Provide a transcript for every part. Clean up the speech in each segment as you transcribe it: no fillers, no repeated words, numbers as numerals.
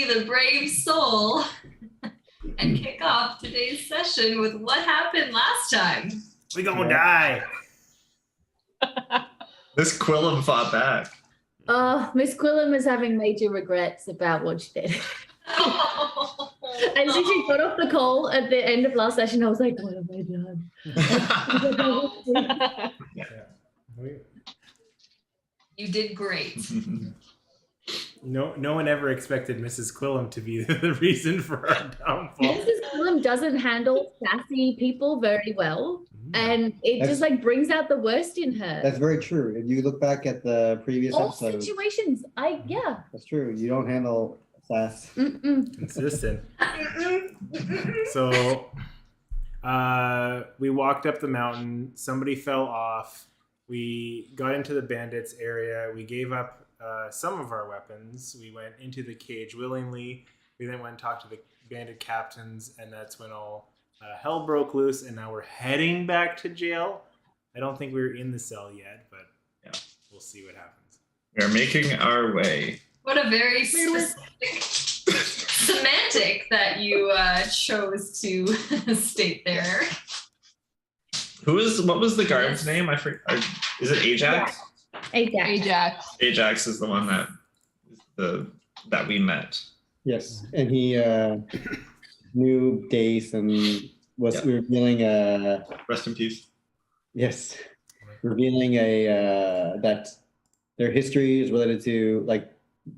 be the brave soul and kick off today's session with what happened last time. We gonna die. Miss Quillam fought back. Miss Quillam is having major regrets about what she did. I literally got off the call at the end of last session. I was like, what have I done? You did great. No one ever expected Mrs. Quillam to be the reason for our downfall. Mrs. Quillam doesn't handle sassy people very well, and it just like brings out the worst in her. That's very true. If you look back at the previous All episode, situations, that's true. You don't handle sass. Consistent. So we walked up the mountain. Somebody fell off. We got into the bandits area. We gave up some of our weapons. We went into the cage willingly. We then went and talked to the bandit captains, and that's when all hell broke loose, and now we're heading back to jail. I don't think we're in the cell yet, but yeah, we'll see what happens. We're making our way. What a very specific semantic that you chose to state there. What was the guard's name? I forget. Is it Ajax? Ajax. Ajax is the one that we met. Yes, and he knew Dace and was revealing Rest in peace. Yes, revealing that their history is related to like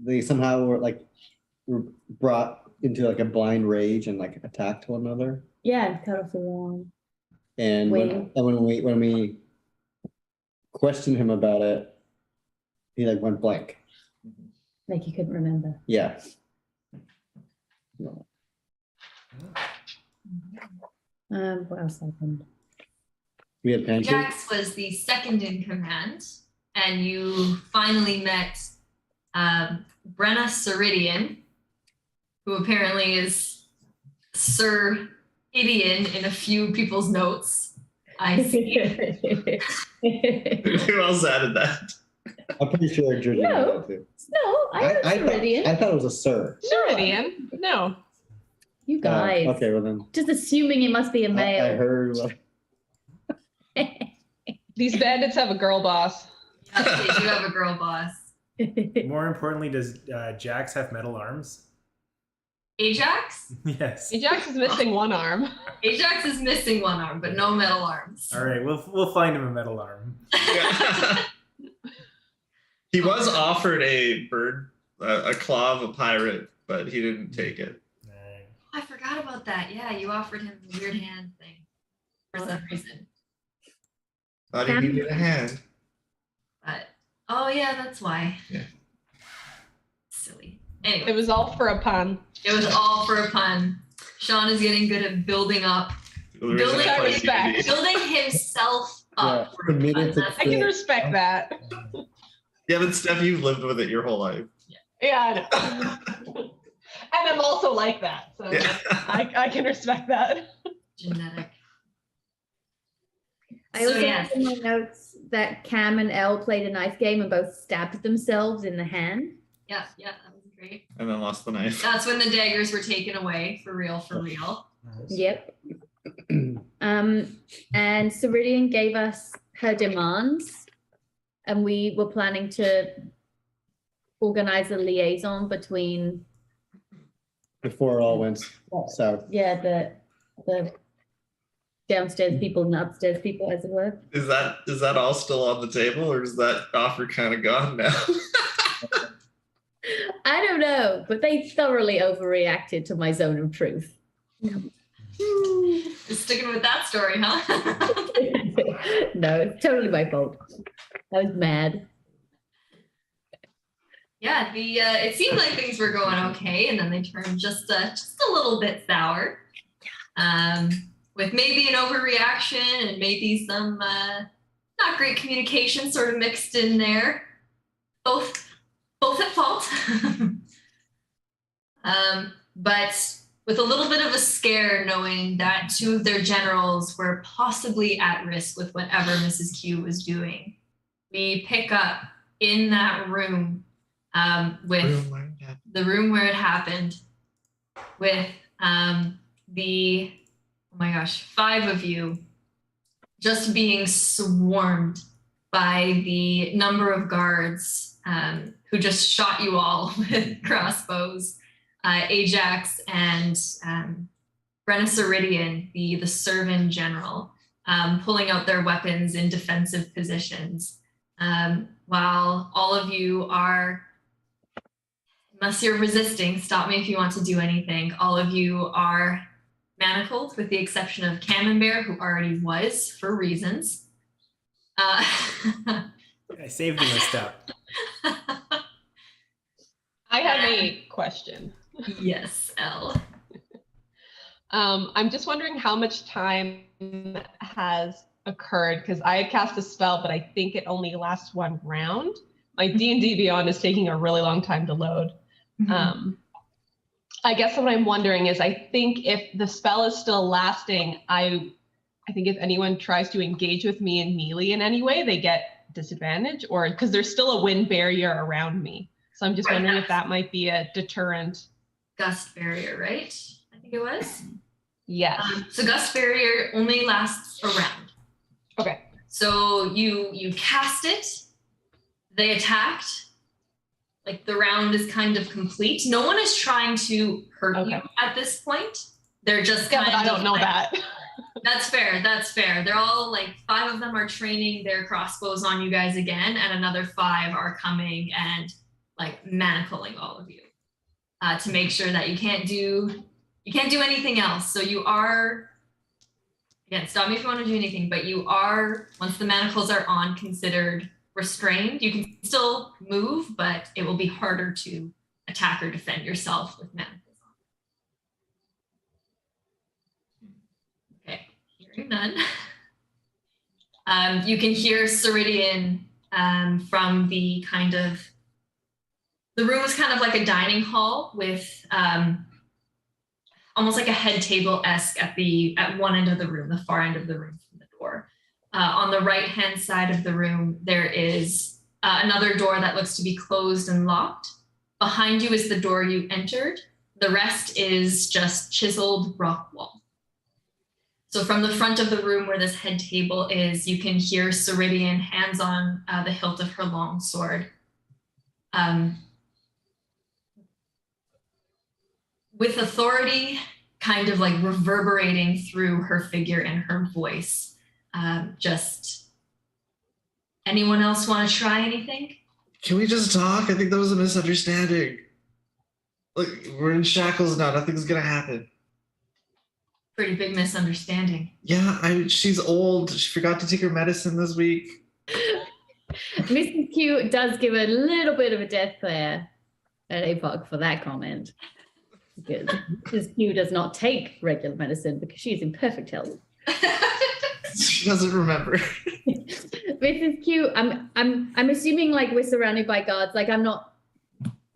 they somehow were brought into like a blind rage and like attacked one another. Yeah, cut off the wall. And when we questioned him about it, he like went blank. Like he couldn't remember. Yeah. What else happened? We had pancakes. Jax was the second in command, and you finally met Brenna Seridian, who apparently is Sir Idian in a few people's notes. I see. Who else added that? I'm pretty sure Georgina No. did too. No, I heard Seridian. I thought it was a sir. Seridian? No. You guys. Okay, well then. Just assuming it must be a male. I heard. These bandits have a girl boss. Yes, they do have a girl boss. More importantly, does Jax have metal arms? Ajax? Yes. Ajax is missing one arm. Ajax is missing one arm, but no metal arms. All right, we'll find him a metal arm. He was offered a bird, a claw of a pirate, but he didn't take it. I forgot about that. Yeah, you offered him the weird hand thing for some reason. Thought he needed a hand. But oh yeah, that's why. Yeah. Silly. Anyway, It was all for a pun. it was all for a pun. Sean is getting good at building up, building I respect. building himself up. Yeah, for a pun. committed to That's- I can respect that. Yeah, but Steph, you've lived with it your whole life. Yeah, I know. And I'm also like that, so Yeah. I can respect that. Genetic. I also yes. have in my notes that Cam and Elle played a knife game and both stabbed themselves in the hand. Yeah, that was great. And then lost the knife. That's when the daggers were taken away, for real. Yep. And Seridian gave us her demands, and we were planning to organize a liaison between Before it all went south. the downstairs people and the upstairs people, as it were. Is that all still on the table, or is that offer kind of gone now? I don't know, but they thoroughly overreacted to my zone of truth. Just sticking with that story, huh? No, it's totally my fault. I was mad. Yeah, it seemed like things were going okay, and then they turned just a little bit sour. With maybe an overreaction and maybe some not great communication sort of mixed in there. Both at fault. But with a little bit of a scare, knowing that two of their generals were possibly at risk with whatever Mrs. Q was doing. We pick up in that room with the room where it happened, with the, oh my gosh, 5 of you just being swarmed by the number of guards who just shot you all with crossbows. Ajax and Brenna Seridian, the servant general, pulling out their weapons in defensive positions, while all of you are, unless you're resisting, stop me if you want to do anything, all of you are manacled, with the exception of Camembert, who already was for reasons. I saved him a step. I have a question. Yes, Elle. I'm just wondering how much time has occurred, because I had cast a spell, but I think it only lasts 1 round. My D&D Beyond is taking a really long time to load. I guess what I'm wondering is, I think if the spell is still lasting, I think if anyone tries to engage with me in melee in any way, they get disadvantage, or because there's still a wind barrier around me. So I'm just wondering if that might be a deterrent. Gust barrier, right? I think it was. Yes. So gust barrier only lasts a round. Okay. So you cast it, they attacked, like the round is kind of complete. No one is trying to hurt you at this point. They're just kind of, I don't know like, that. That's fair. That's fair. They're all like 5 of them are training their crossbows on you guys again, and another 5 are coming and like manacling all of you to make sure that you can't do anything else. So you are, again, stop me if you want to do anything, but you are, once the manacles are on, considered restrained. You can still move, but it will be harder to attack or defend yourself with manacles on. Okay, hearing none. You can hear Seridian from the kind of, the room is kind of like a dining hall with almost like a head table-esque at one end of the room, the far end of the room from the door. On the right-hand side of the room, there is another door that looks to be closed and locked. Behind you is the door you entered. The rest is just chiseled rock wall. So from the front of the room where this head table is, you can hear Seridian, hands on the hilt of her long sword. With authority kind of like reverberating through her figure and her voice. Just, anyone else want to try anything? Can we just talk? I think that was a misunderstanding. Look, we're in shackles now. Nothing's going to happen. Pretty big misunderstanding. Yeah, she's old. She forgot to take her medicine this week. Mrs. Q does give a little bit of a death glare at Apoc for that comment. Because Mrs. Q does not take regular medicine because she is in perfect health. She doesn't remember. Mrs. Q, I'm assuming like we're surrounded by guards. Like I'm not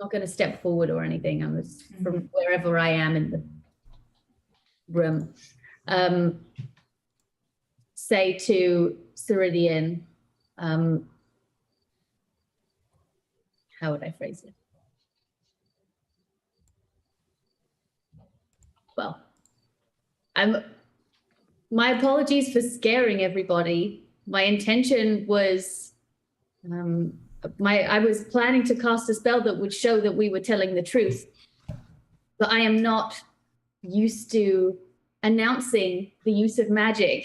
going to step forward or anything. I'm just from wherever I am in the room. Say to Seridian, how would I phrase it? Well, my apologies for scaring everybody. My intention was, I was planning to cast a spell that would show that we were telling the truth, but I am not used to announcing the use of magic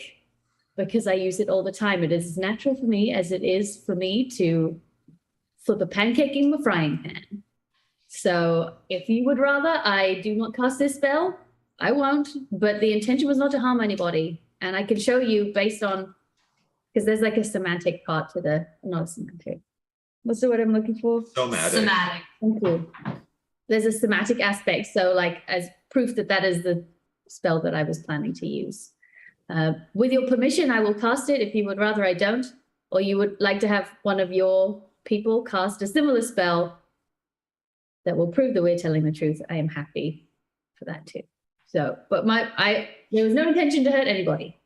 because I use it all the time. It is as natural for me as it is for me to flip a pancake in the frying pan. So if you would rather I do not cast this spell, I won't, but the intention was not to harm anybody. And I can show you based on, because there's like a semantic part to the, not a semantic. What's the word I'm looking for? Somatic. Thank you. There's a semantic aspect. So like as proof that that is the spell that I was planning to use. With your permission, I will cast it. If you would rather I don't, or you would like to have one of your people cast a similar spell that will prove that we're telling the truth, I am happy for that too. So, but there was no intention to hurt anybody.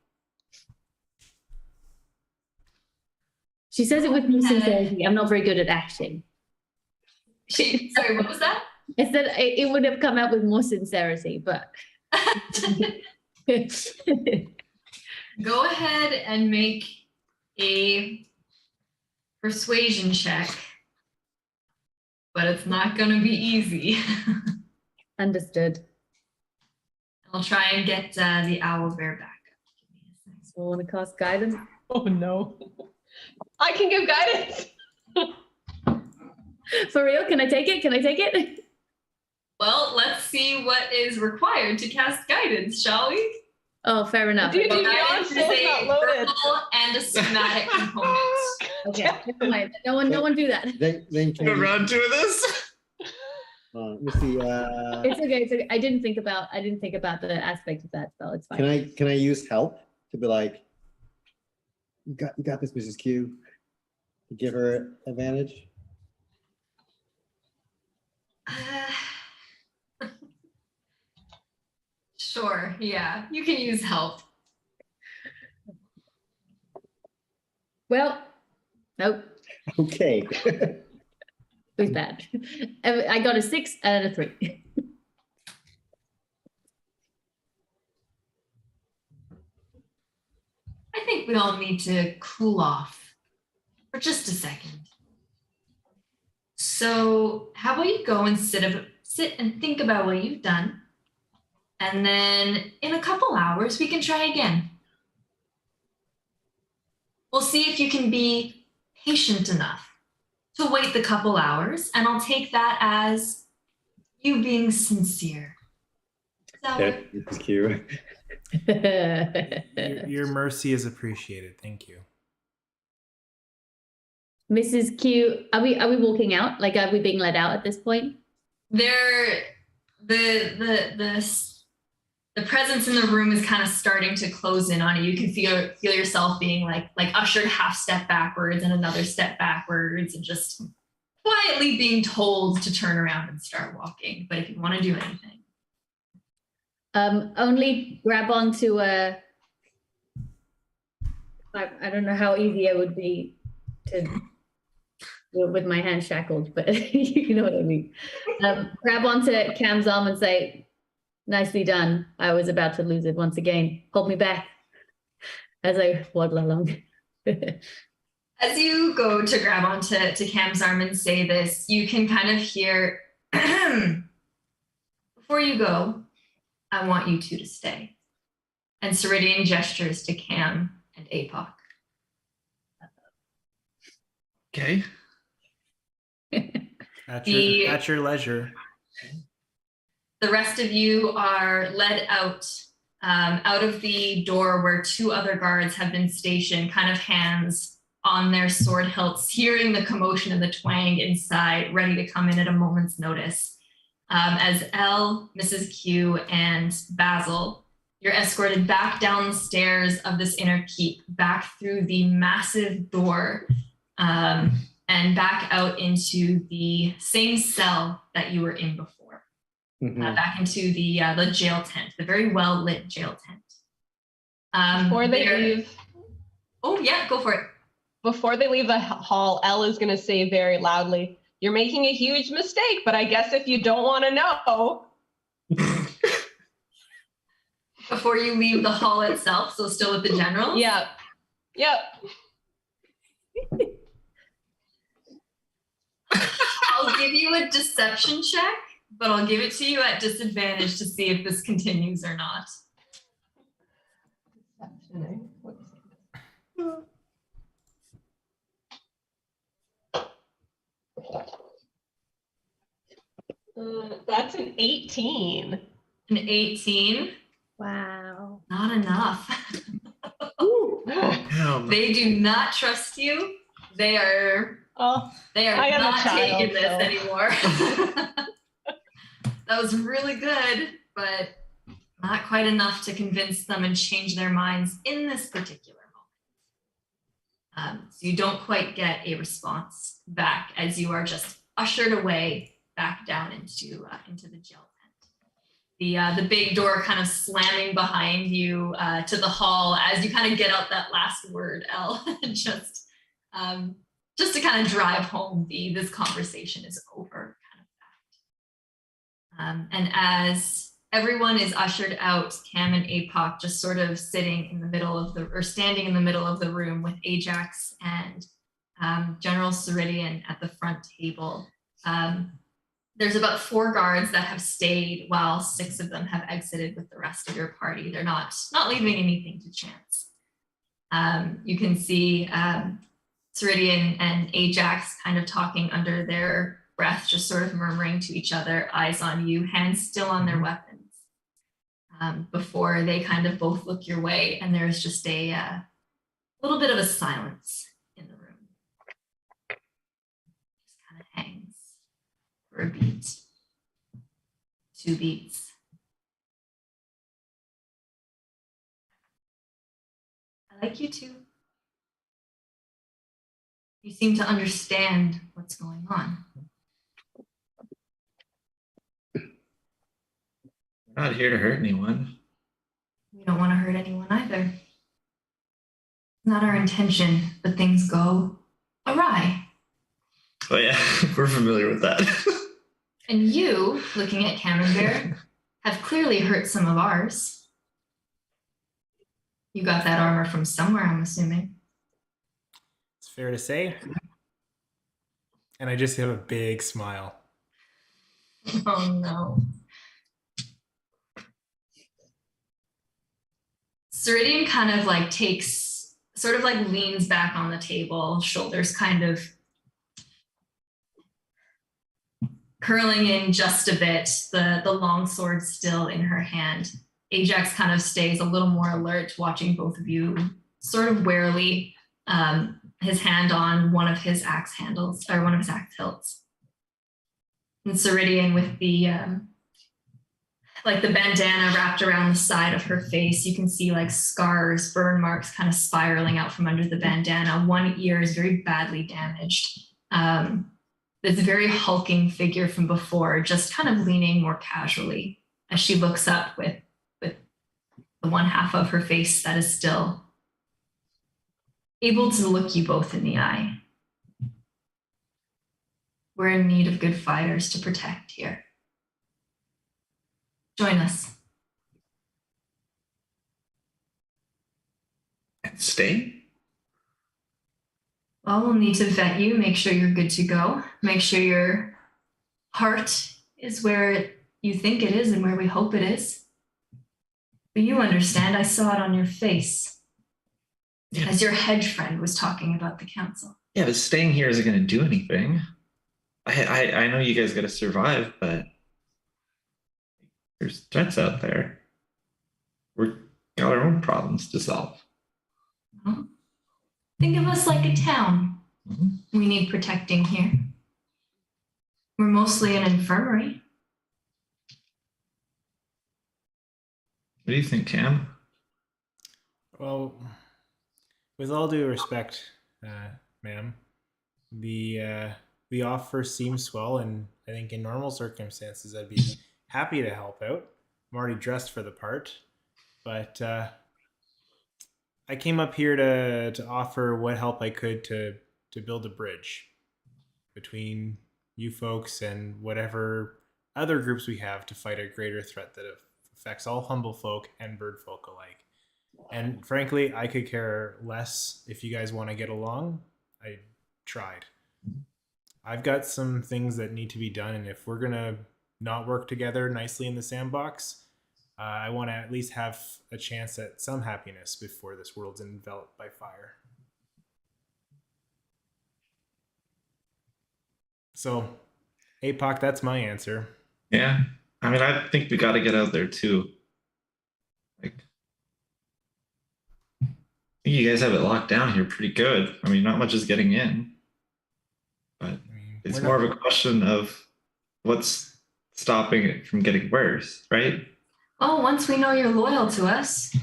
She says it with me sincerity. I'm not very good at acting. Sorry, what was that? I said it would have come out with more sincerity, but Go ahead and make a persuasion check, but it's not going to be easy. understood. I'll try and get the owl bear back up. So I want to cast guidance. Oh no. I can give guidance. For real? Can I take it? Can I take it? Well, let's see what is required to cast guidance, shall we? Oh, fair enough. Dude, Well, to be guidance honest, is it's a not loaded. verbal and a somatic component. Okay, never mind. No one do that. Then can Go round two of this. let me see. It's okay. It's okay. I didn't think about the aspect of that spell. It's fine. Can I use help to be like, you got this, Mrs. Q, to give her advantage? Sure, yeah, you can use help. Well, nope. Okay. It was bad. I got a 6 and a 3. I think we all need to cool off for just a second. So how about you go and sit and think about what you've done. And then in a couple hours, we can try again. We'll see if you can be patient enough to wait the couple hours, and I'll take that as you being sincere. Is that Yeah, what- Mrs. Q. Your mercy is appreciated. Thank you. Mrs. Q, are we walking out? Like, are we being let out at this point? The presence in the room is kind of starting to close in on you. You can feel yourself being like ushered half step backwards and another step backwards, and just quietly being told to turn around and start walking. But if you want to do anything, Only grab onto a. I don't know how easy it would be to do it with my hands shackled, but you know what I mean. Grab onto Cam's arm and say, "Nicely done. I was about to lose it once again. Hold me back," as I waddle along. as you go to grab onto Cam's arm and say this, you can kind of hear, "Before you go, I want you two to stay." And Seridian gestures to Cam and Apoc. Okay. At your leisure. The rest of you are led out of the door where two other guards have been stationed, kind of hands on their sword hilts, hearing the commotion and the twang inside, ready to come in at a moment's notice. As Elle, Mrs. Q, and Basil, you're escorted back down the stairs of this inner keep, back through the massive door, and back out into the same cell that you were in before. Back into the jail tent, the very well lit jail tent. Before they leave. Oh yeah, go for it. Before they leave the hall, Elle is going to say very loudly, "You're making a huge mistake, but I guess if you don't want to know." Before you leave the hall itself, so still with the generals? Yep. I'll give you a deception check, but I'll give it to you at disadvantage to see if this continues or not. That's an 18. An 18? Wow. Not enough. Damn. They do not trust you. They are Oh, They are I am a not child, taking this so. anymore. That was really good, but not quite enough to convince them and change their minds in this particular moment. So you don't quite get a response back as you are just ushered away back down into the jail tent. The big door kind of slamming behind you to the hall as you kind of get out that last word, Elle, just to kind of drive home this conversation is over. And as everyone is ushered out, Cam and Apoc just sort of sitting in the middle of or standing in the middle of the room with Ajax and General Seridian at the front table. There's about 4 guards that have stayed while 6 of them have exited with the rest of your party. They're not leaving anything to chance. You can see Seridian and Ajax kind of talking under their breath, just sort of murmuring to each other, eyes on you, hands still on their weapons, before they kind of both look your way, and there's just a little bit of a silence in the room. Just kind of hangs for a beat, 2 beats. I like you too. You seem to understand what's going on. We're not here to hurt anyone. We don't want to hurt anyone either. Not our intention, but things go awry. Oh yeah, we're familiar with that. And you, looking at Camembert, have clearly hurt some of ours. You got that armor from somewhere, I'm assuming. It's fair to say. And I just have a big smile. Oh no. Seridian kind of like leans back on the table, shoulders kind of curling in just a bit, the long sword still in her hand. Ajax kind of stays a little more alert, watching both of you sort of warily, his hand on one of his axe handles, or one of his axe hilts. And Seridian with the bandana wrapped around the side of her face. You can see like scars, burn marks kind of spiraling out from under the bandana. One ear is very badly damaged. This very hulking figure from before, just kind of leaning more casually as she looks up with the one half of her face that is still able to look you both in the eye. We're in need of good fighters to protect here. Join us. And stay? Well, we'll need to vet you, make sure you're good to go, make sure your heart is where you think it is and where we hope it is. But you understand, I saw it on your face as your hedge friend was talking about the council. Yeah, but staying here isn't going to do anything. I know you guys got to survive, but there's threats out there. We're got our own problems to solve. Well, think of us like a town. Mm-hmm. We need protecting here. We're mostly an infirmary. What do you think, Cam? Well, with all due respect, ma'am, the offer seems swell, and I think in normal circumstances I'd be happy to help out. I'm already dressed for the part, but I came up here to offer what help I could to build a bridge between you folks and whatever other groups we have to fight a greater threat that affects all humble folk and bird folk alike. And frankly, I could care less if you guys want to get along. I tried. I've got some things that need to be done, and if we're gonna not work together nicely in the sandbox, I want to at least have a chance at some happiness before this world's enveloped by fire. So, Apoc, that's my answer. Yeah, I mean, I think we got to get out there too. Like, I think you guys have it locked down here pretty good. I mean, not much is getting in, but it's more of a question of what's stopping it from getting worse, right? Oh, once we know you're loyal to us.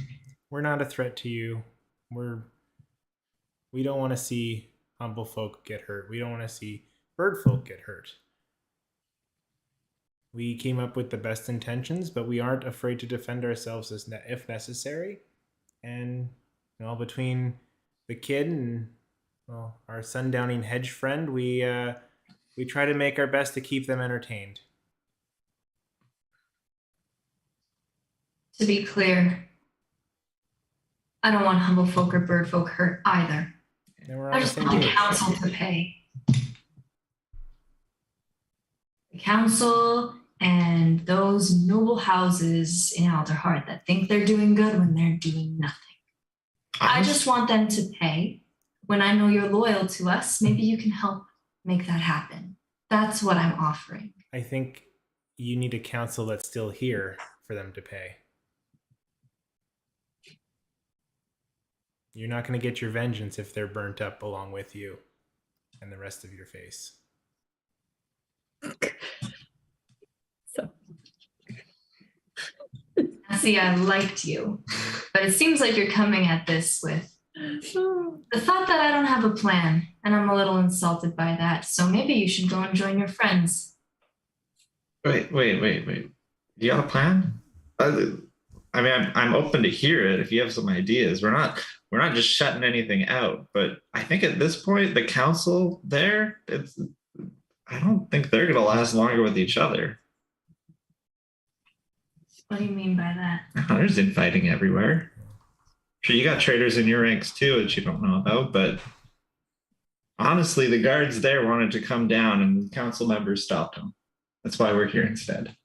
We're not a threat to you. We don't want to see humble folk get hurt. We don't want to see bird folk get hurt. We came up with the best intentions, but we aren't afraid to defend ourselves if necessary. And between the kid and our sundowning hedge friend, we try to make our best to keep them entertained. To be clear, I don't want humble folk or bird folk hurt either. I just want the council to pay. The council and those noble houses in Alderheart that think they're doing good when they're doing nothing. I just want them to pay. When I know you're loyal to us, maybe you can help make that happen. That's what I'm offering. I think you need a council that's still here for them to pay. You're not going to get your vengeance if they're burnt up along with you and the rest of your face. So. See, I liked you, but it seems like you're coming at this with the thought that I don't have a plan, and I'm a little insulted by that. So maybe you should go and join your friends. Wait. You got a plan? I mean, I'm open to hear it if you have some ideas. We're not just shutting anything out, but I think at this point, the council there, I don't think they're going to last longer with each other. What do you mean by that? There's infighting everywhere. Sure, you got traitors in your ranks too that you don't know about, but honestly, the guards there wanted to come down and the council members stopped them. That's why we're here instead.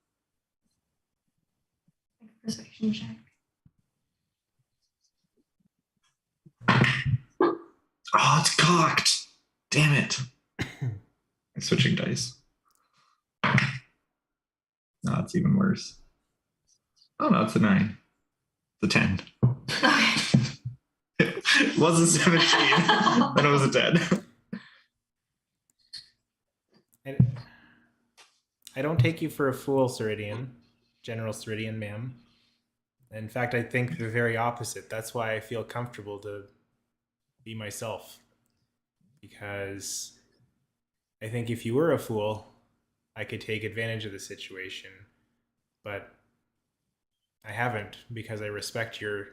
Perception check. Oh, it's cocked. Damn it. I'm switching dice. No, it's even worse. Oh no, it's a 9. It's a 10. It was a 17, then it was a 10. I don't take you for a fool, Seridian. General Seridian, ma'am. In fact, I think the very opposite. That's why I feel comfortable to be myself. Because I think if you were a fool, I could take advantage of the situation. But I haven't, because I respect your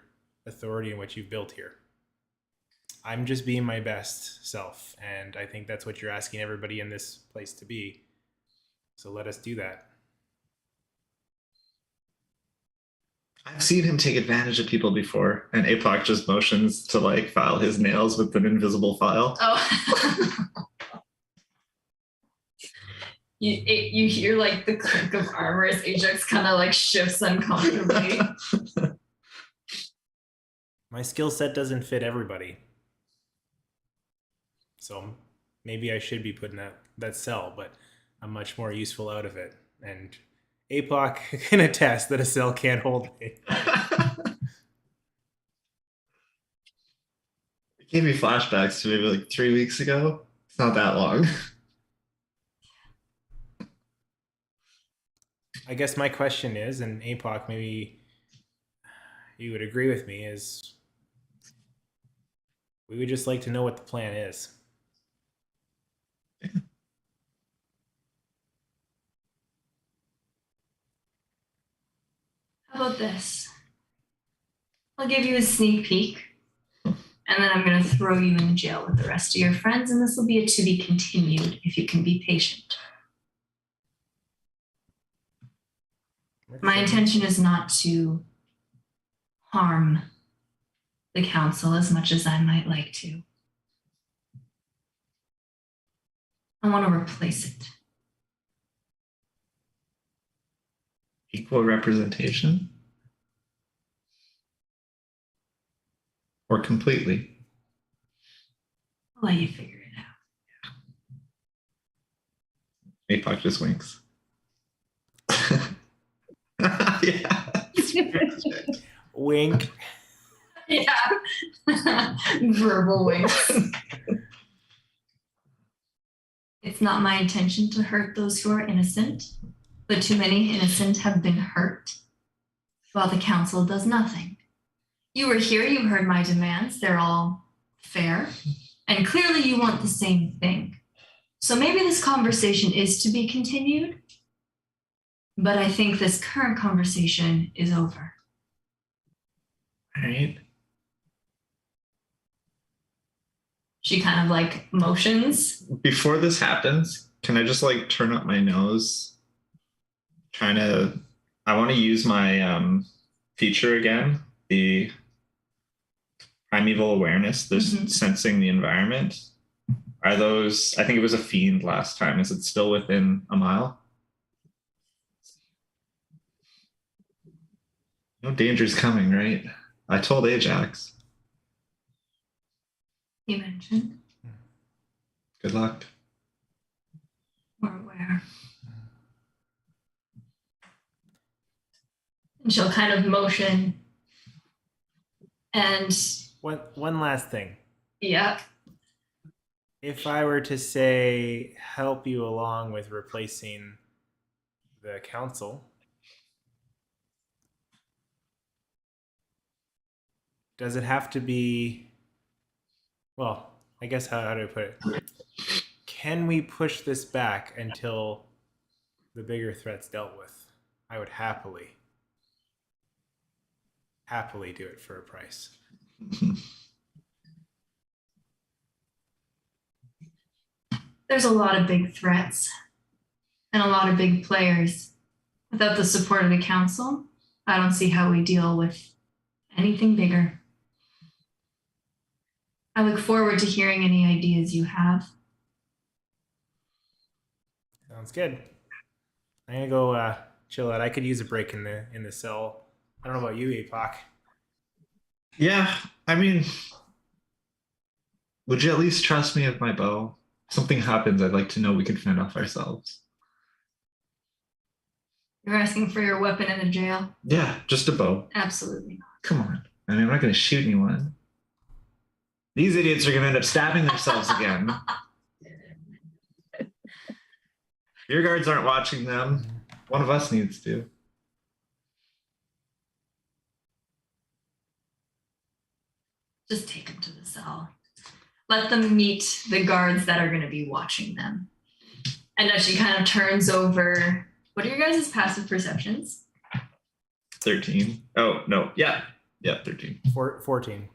authority and what you've built here. I'm just being my best self, and I think that's what you're asking everybody in this place to be. So let us do that. I've seen him take advantage of people before, and Apoc just motions to like file his nails with an invisible file. Oh. You hear like the clink of armor as Ajax kind of like shifts uncomfortably. My skill set doesn't fit everybody. So maybe I should be put in that cell, but I'm much more useful out of it. And Apoc can attest that a cell can't hold me. It gave me flashbacks to maybe like 3 weeks ago. It's not that long. I guess my question is, and Apoc, maybe you would agree with me, is we would just like to know what the plan is. How about this? I'll give you a sneak peek, and then I'm going to throw you in jail with the rest of your friends, and this will be a to be continued if you can be patient. My intention is not to harm the council as much as I might like to. I want to replace it. Equal representation? Or completely? I'll let you figure it out. Apoc just winks. Yeah. Wink. Yeah. Verbal winks. It's not my intention to hurt those who are innocent, but too many innocent have been hurt while the council does nothing. You were here, you heard my demands. They're all fair, and clearly you want the same thing. So maybe this conversation is to be continued, but I think this current conversation is over. All right. She kind of like motions. Before this happens, can I just like turn up my nose? I want to use my feature again, the primeval awareness, this sensing the environment. Are those, I think it was a fiend last time. Is it still within a mile? No danger's coming, right? I told Ajax. You mentioned. Good luck. We're aware. And she'll kind of motion. And One last thing. yeah. If I were to say help you along with replacing the council, does it have to be, well, I guess how do I put it? Can we push this back until the bigger threat's dealt with? I would happily do it for a price. There's a lot of big threats and a lot of big players. Without the support of the council, I don't see how we deal with anything bigger. I look forward to hearing any ideas you have. Sounds good. I'm gonna go chill out. I could use a break in the cell. I don't know about you, Apoc. Yeah, I mean, would you at least trust me with my bow? If something happens, I'd like to know we can fend off ourselves. You're asking for your weapon in the jail? Yeah, just a bow. Absolutely not. Come on. I mean, I'm not going to shoot anyone. These idiots are going to end up stabbing themselves again. Your guards aren't watching them. One of us needs to. Just take them to the cell. Let them meet the guards that are going to be watching them. And as she kind of turns over, what are your guys' passive perceptions? 13. Oh, no. Yeah, 13. 14.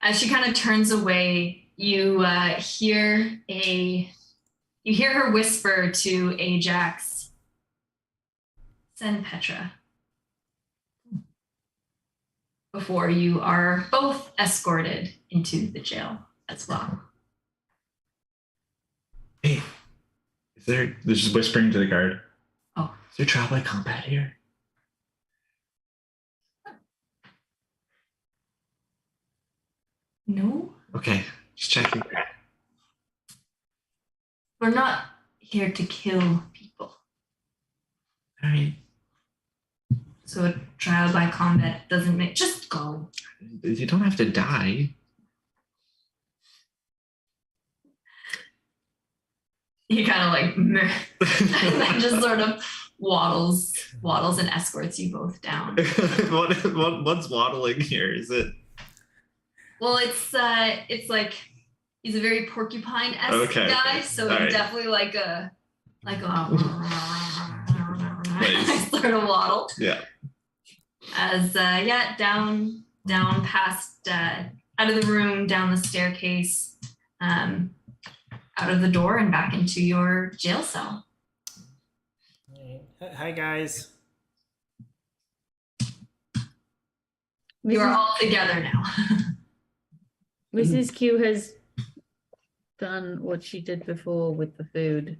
As she kind of turns away, you hear her whisper to Ajax, "Send Petra," before you are both escorted into the jail as well. Hey, they're just whispering to the guard. Oh. Is there trial by combat here? No, Okay, just checking. we're not here to kill people. All right. So a trial by combat doesn't make, just go. You don't have to die. He kind of like, meh, and then just sort of waddles and escorts you both down. What's waddling here? Is it? Well, it's like he's a very porcupine-esque guy, so All it's right. definitely like a Nice. sort of waddle. Yeah. As down past out of the room, down the staircase, out of the door and back into your jail cell. Hi guys. You are all together now. Mrs. Q has done what she did before with the food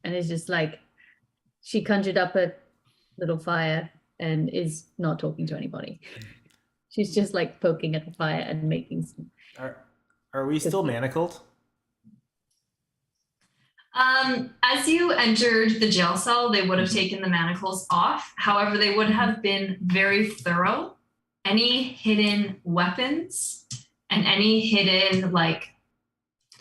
and is just like, she conjured up a little fire and is not talking to anybody. She's just like poking at the fire and making some. Are we still manacled? As you entered the jail cell, they would have taken the manacles off. However, they would have been very thorough. Any hidden weapons and any hidden like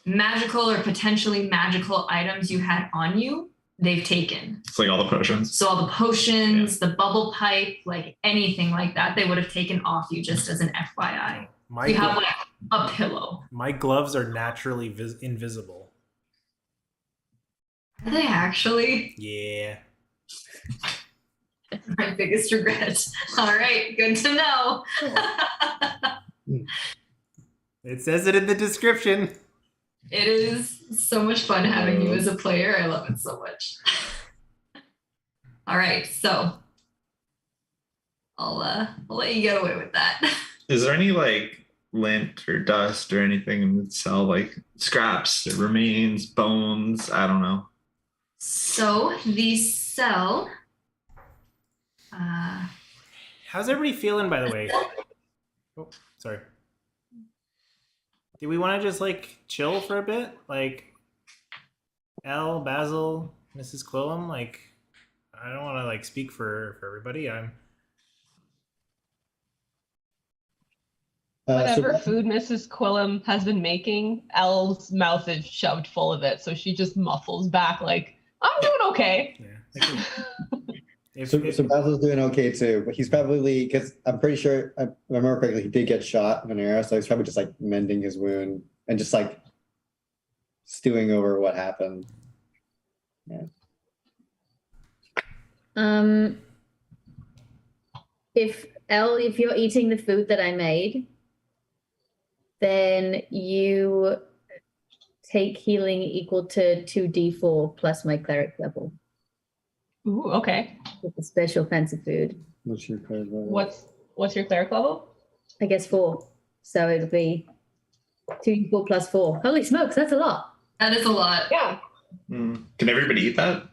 magical or potentially magical items you had on you, they've taken. It's like all the potions. So all the potions, the bubble pipe, like anything like that, they would have taken off you just as an FYI. You have like a pillow. My gloves are naturally invisible. Are they actually? Yeah. My biggest regret. All right, good to know. It says it in the description. It is So much fun having you as a player. I love it so much. All right, so I'll let you get away with that. Is there any like lint or dust or anything in the cell, like scraps, remains, bones? I don't know. So the cell. How's everybody feeling, by the way? Oh, sorry. Do we want to just like chill for a bit? Like Elle, Basil, Mrs. Quillam? Like, I don't want to like speak for everybody. Whatever food Mrs. Quillam has been making, Elle's mouth is shoved full of it, so she just muffles back like, I'm doing okay. Yeah. So Basil's doing okay too, but he's probably, because I'm pretty sure, if I remember correctly, he did get shot with an arrow, so he's probably just like mending his wound and just like stewing over what happened. Yeah. If you're eating the food that I made, then you take healing equal to 2d4 plus my cleric level. Ooh, okay. With the special fancy food. What's your cleric level? What's your cleric level? I guess 4. So it'll be 2d4 plus 4. Holy smokes, that's a lot. That is a lot. Yeah. Can everybody eat that?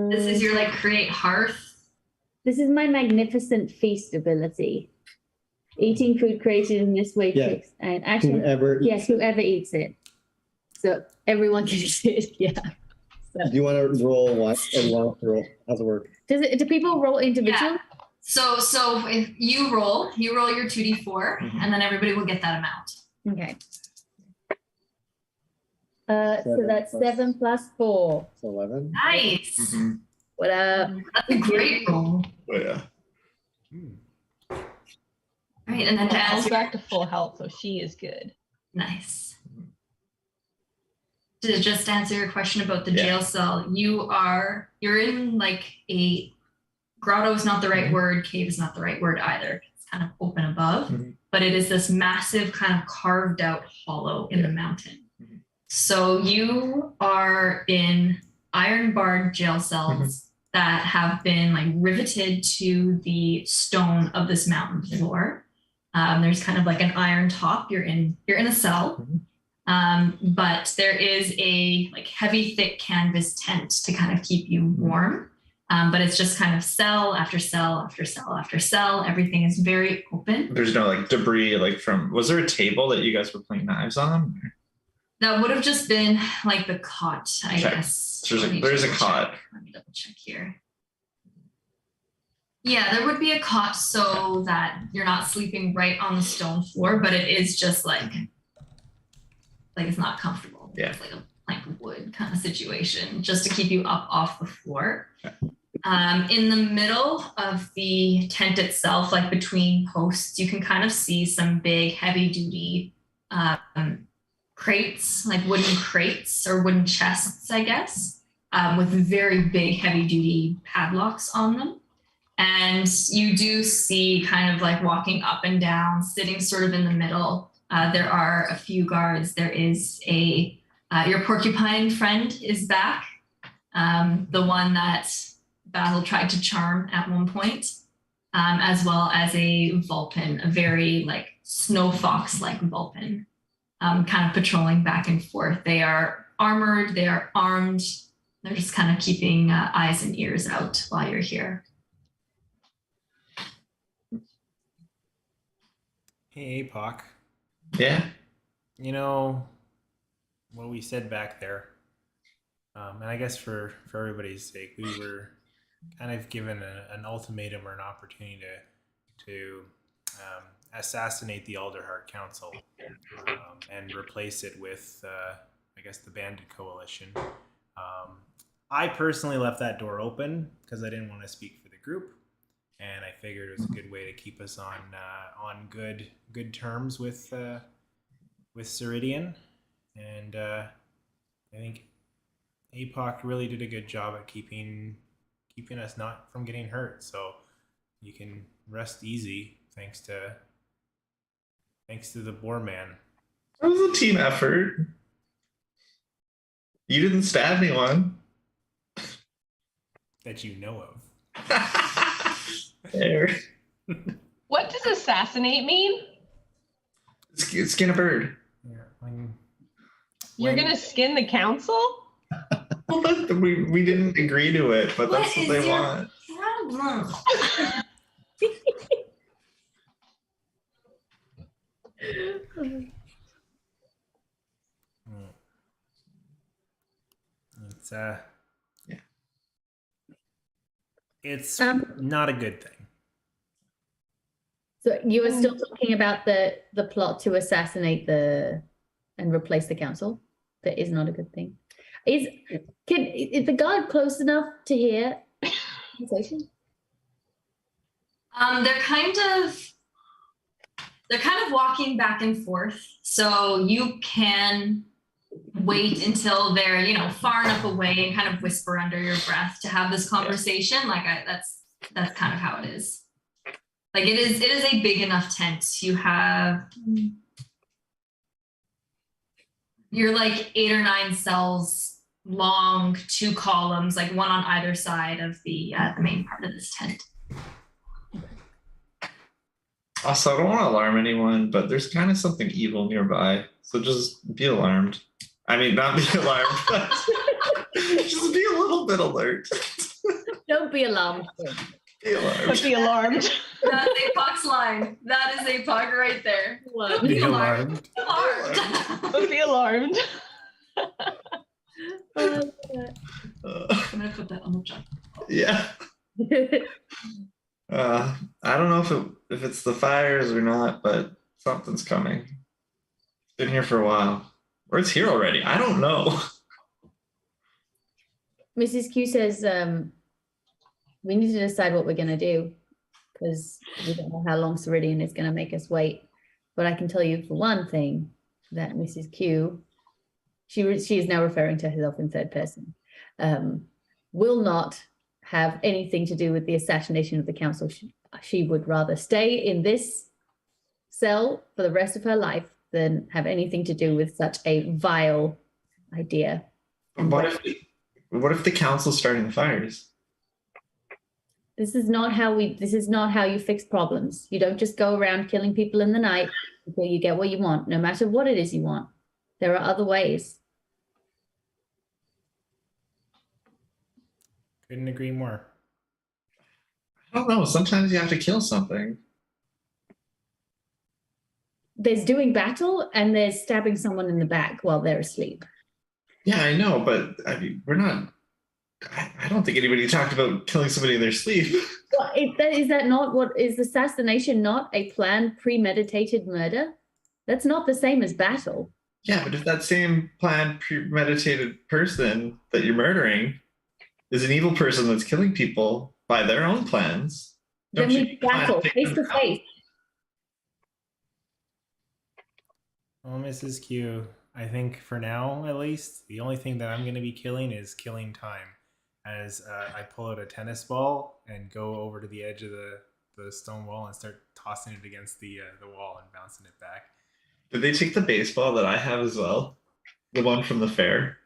This is your like create hearth. This is my magnificent feast ability. Eating food created in this way takes, and actually, whoever eats it. So everyone can eat it. Yeah. So. Do you want to roll once, or do you want to roll? How's it work? Do people roll individually? Yeah. So if you roll your 2d4, and then everybody will get that amount. Okay. So that's 7 plus 4. It's 11. Nice. Mm-hmm. What up? That's a great roll. Oh yeah. All right, and then to Elle's answer, back to full health, so she is good. nice. To just answer your question about the jail cell, you're in like a grotto is not the right word, cave is not the right word either. It's kind of open above, but it is this massive kind of carved out hollow in the mountain. So you are in iron barred jail cells that have been like riveted to the stone of this mountain floor. There's kind of like an iron top. You're in a cell, but there is a like heavy, thick canvas tent to kind of keep you warm. But it's just kind of cell after cell after cell after cell. Everything is very open. There's no like debris like from. Was there a table that you guys were playing knives on? That would have just been like the cot, I guess. So there's a cot. Let me double check here. Yeah, there would be a cot so that you're not sleeping right on the stone floor, but it is just like it's not comfortable. Yeah. It's like a plank of wood kind of situation, just to keep you up off the floor. Okay. In the middle of the tent itself, like between posts, you can kind of see some big heavy duty crates, like wooden crates or wooden chests, I guess, with very big heavy duty padlocks on them. And you do see kind of like walking up and down, sitting sort of in the middle. There are a few guards. There is your porcupine friend is back. The one that Basil tried to charm at one point, as well as a Vulpin, a very like snow fox-like Vulpin, kind of patrolling back and forth. They are armored, they are armed. They're just kind of keeping eyes and ears out while you're here. Hey, Apoc. Yeah. You know what we said back there, and I guess for everybody's sake, we were kind of given an ultimatum or an opportunity to assassinate the Alderheart Council and replace it with, I guess, the Bandit Coalition. I personally left that door open because I didn't want to speak for the group, and I figured it was a good way to keep us on good terms with Seridian, and I think Apoc really did a good job at keeping us not from getting hurt. So you can rest easy. thanks to the boar man. It was a team effort. You didn't stab anyone. That you know of. There. What does assassinate mean? Skin a bird. Yeah, You're gonna skin the council? Well, we didn't agree to it, but that's what they want. Problem. It's Yeah. It's not a good thing. So you were still talking about the plot to assassinate and replace the council. That is not a good thing. Is the guard close enough to hear conversation? They're kind of walking back and forth, so you can wait until they're far enough away and kind of whisper under your breath to have this conversation. That's kind of how it is. Like it is a big enough tent. You're like 8 or 9 cells long, 2 columns, like one on either side of the main part of this tent. Also, I don't want to alarm anyone, but there's kind of something evil nearby. So just be alarmed. I mean, not be alarmed, but just be a little bit alert. Don't be alarmed. Be alarmed. But be alarmed. That's Apoc's line. That is Apoc right there. Be alarmed. But be alarmed. I'm gonna put that on the chat. Yeah. I don't know if it's the fires or not, but something's coming. It's been here for a while. Or it's here already. I don't know. Mrs. Q says we need to decide what we're going to do because we don't know how long Seridian is going to make us wait. But I can tell you for one thing that Mrs. Q, she is now referring to herself in third person, will not have anything to do with the assassination of the council. She would rather stay in this cell for the rest of her life than have anything to do with such a vile idea. What if the council's starting the fires? This is not how you fix problems. You don't just go around killing people in the night until you get what you want, no matter what it is you want. There are other ways. Couldn't agree more. I don't know. Sometimes you have to kill something. There's doing battle and there's stabbing someone in the back while they're asleep. Yeah, I know, but I mean, we're not. I don't think anybody talked about killing somebody in their sleep. Well, is that not what is assassination? Not a planned, premeditated murder? That's not the same as battle. Yeah, but if that same planned, premeditated person that you're murdering is an evil person that's killing people by their own plans, Then we battle face to face. Well, Mrs. Q, I think for now, at least, the only thing that I'm going to be killing is killing time. As I pull out a tennis ball and go over to the edge of the stone wall and start tossing it against the wall and bouncing it back. Did they take the baseball that I have as well? The one from the fair?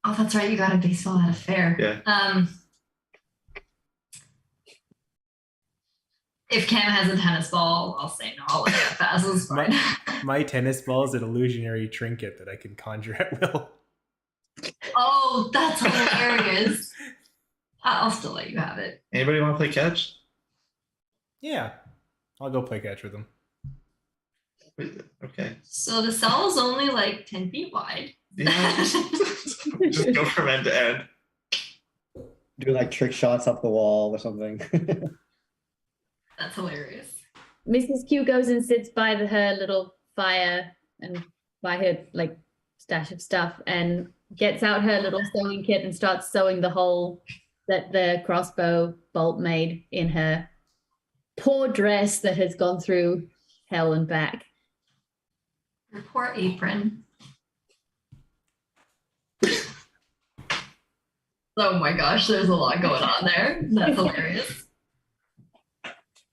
Oh, that's right. You got a baseball at a fair. Yeah. If Cam has a tennis ball, I'll say no. I'll let that pass. It's fine. My tennis ball is an illusionary trinket that I can conjure at will. Oh, that's hilarious. I'll still let you have it. Anybody want to play catch? Yeah, I'll go play catch with them. Okay. So the cell is only like 10 feet wide. Yeah, just go from end to end. Do like trick shots up the wall or something. That's hilarious. Mrs. Q goes and sits by her little fire and by her like stash of stuff and gets out her little sewing kit and starts sewing the hole that the crossbow bolt made in her poor dress that has gone through hell and back. Your poor apron. Oh my gosh, there's a lot going on there. That's hilarious.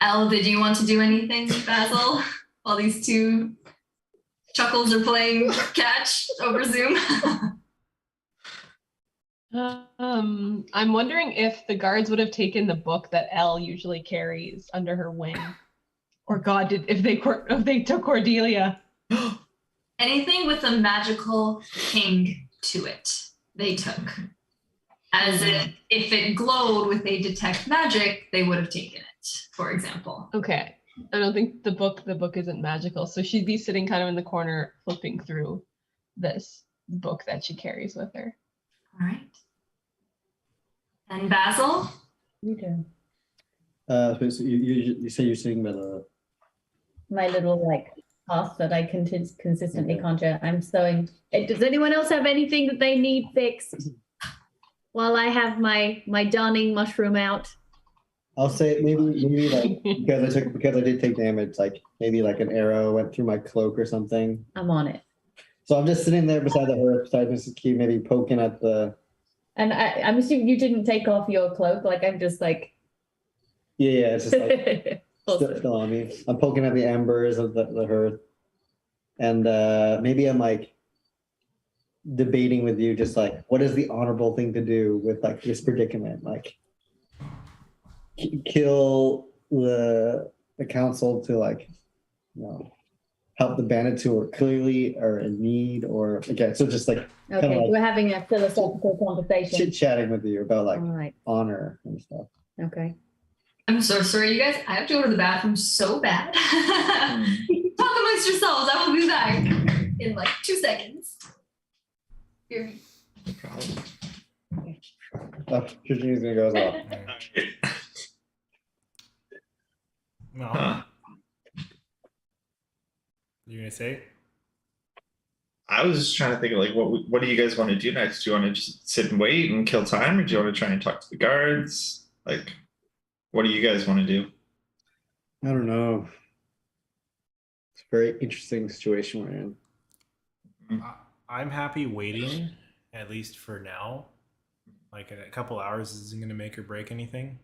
Elle, did you want to do anything, Basil? While these two chuckles are playing catch over Zoom? I'm wondering if the guards would have taken the book that Elle usually carries under her wing, or God, if they took Cordelia. Anything with a magical ping to it, they took. As if it glowed with a detect magic, they would have taken it, for example. Okay. I don't think the book isn't magical. So she'd be sitting kind of in the corner flipping through this book that she carries with her. All right. And Basil? You do. So you say you're sitting by the. My little like task that I consistently conjure. I'm sewing. Does anyone else have anything that they need fixed? While I have my darning mushroom out. I'll say maybe like because I did take damage, like maybe like an arrow went through my cloak or something. I'm on it. So I'm just sitting there beside the hearth, beside Mrs. Key, maybe poking at the. And I'm assuming you didn't take off your cloak. Like I'm just like. Yeah, it's just like Awesome. still on me. I'm poking at the embers of the hearth, and maybe I'm like debating with you, just like what is the honorable thing to do with like this predicament, like. Kill the council to like, help the bandits who are clearly are in need, or okay, so just like Okay, like we're having a philosophical conversation. chit chatting with you about like All right. honor and stuff. Okay. I'm so sorry, you guys. I have to go to the bathroom so bad. Talk amongst yourselves. I will be back in like 2 seconds. Hear me. No problem. Georgina's gonna go as well. Well, you're gonna say? I was just trying to think of like what do you guys want to do next? Do you want to just sit and wait and kill time, or do you want to try and talk to the guards? Like, what do you guys want to do? I don't know. It's a very interesting situation we're in. I'm happy waiting, at least for now. Like a couple hours isn't gonna make or break anything.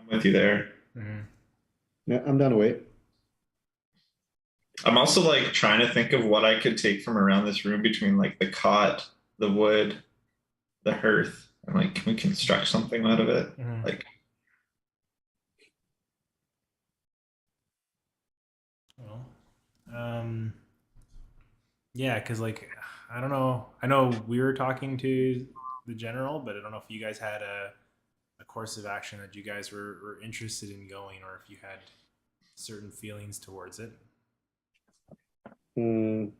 I'm with you there. Mm-hmm. Yeah, I'm down to wait. I'm also like trying to think of what I could take from around this room between like the cot, the wood, the hearth, and like can we construct something out of it? Mm-hmm. Like, well, yeah, because like I don't know. I know we were talking to the general, but I don't know if you guys had a course of action that you guys were interested in going, or if you had certain feelings towards it. I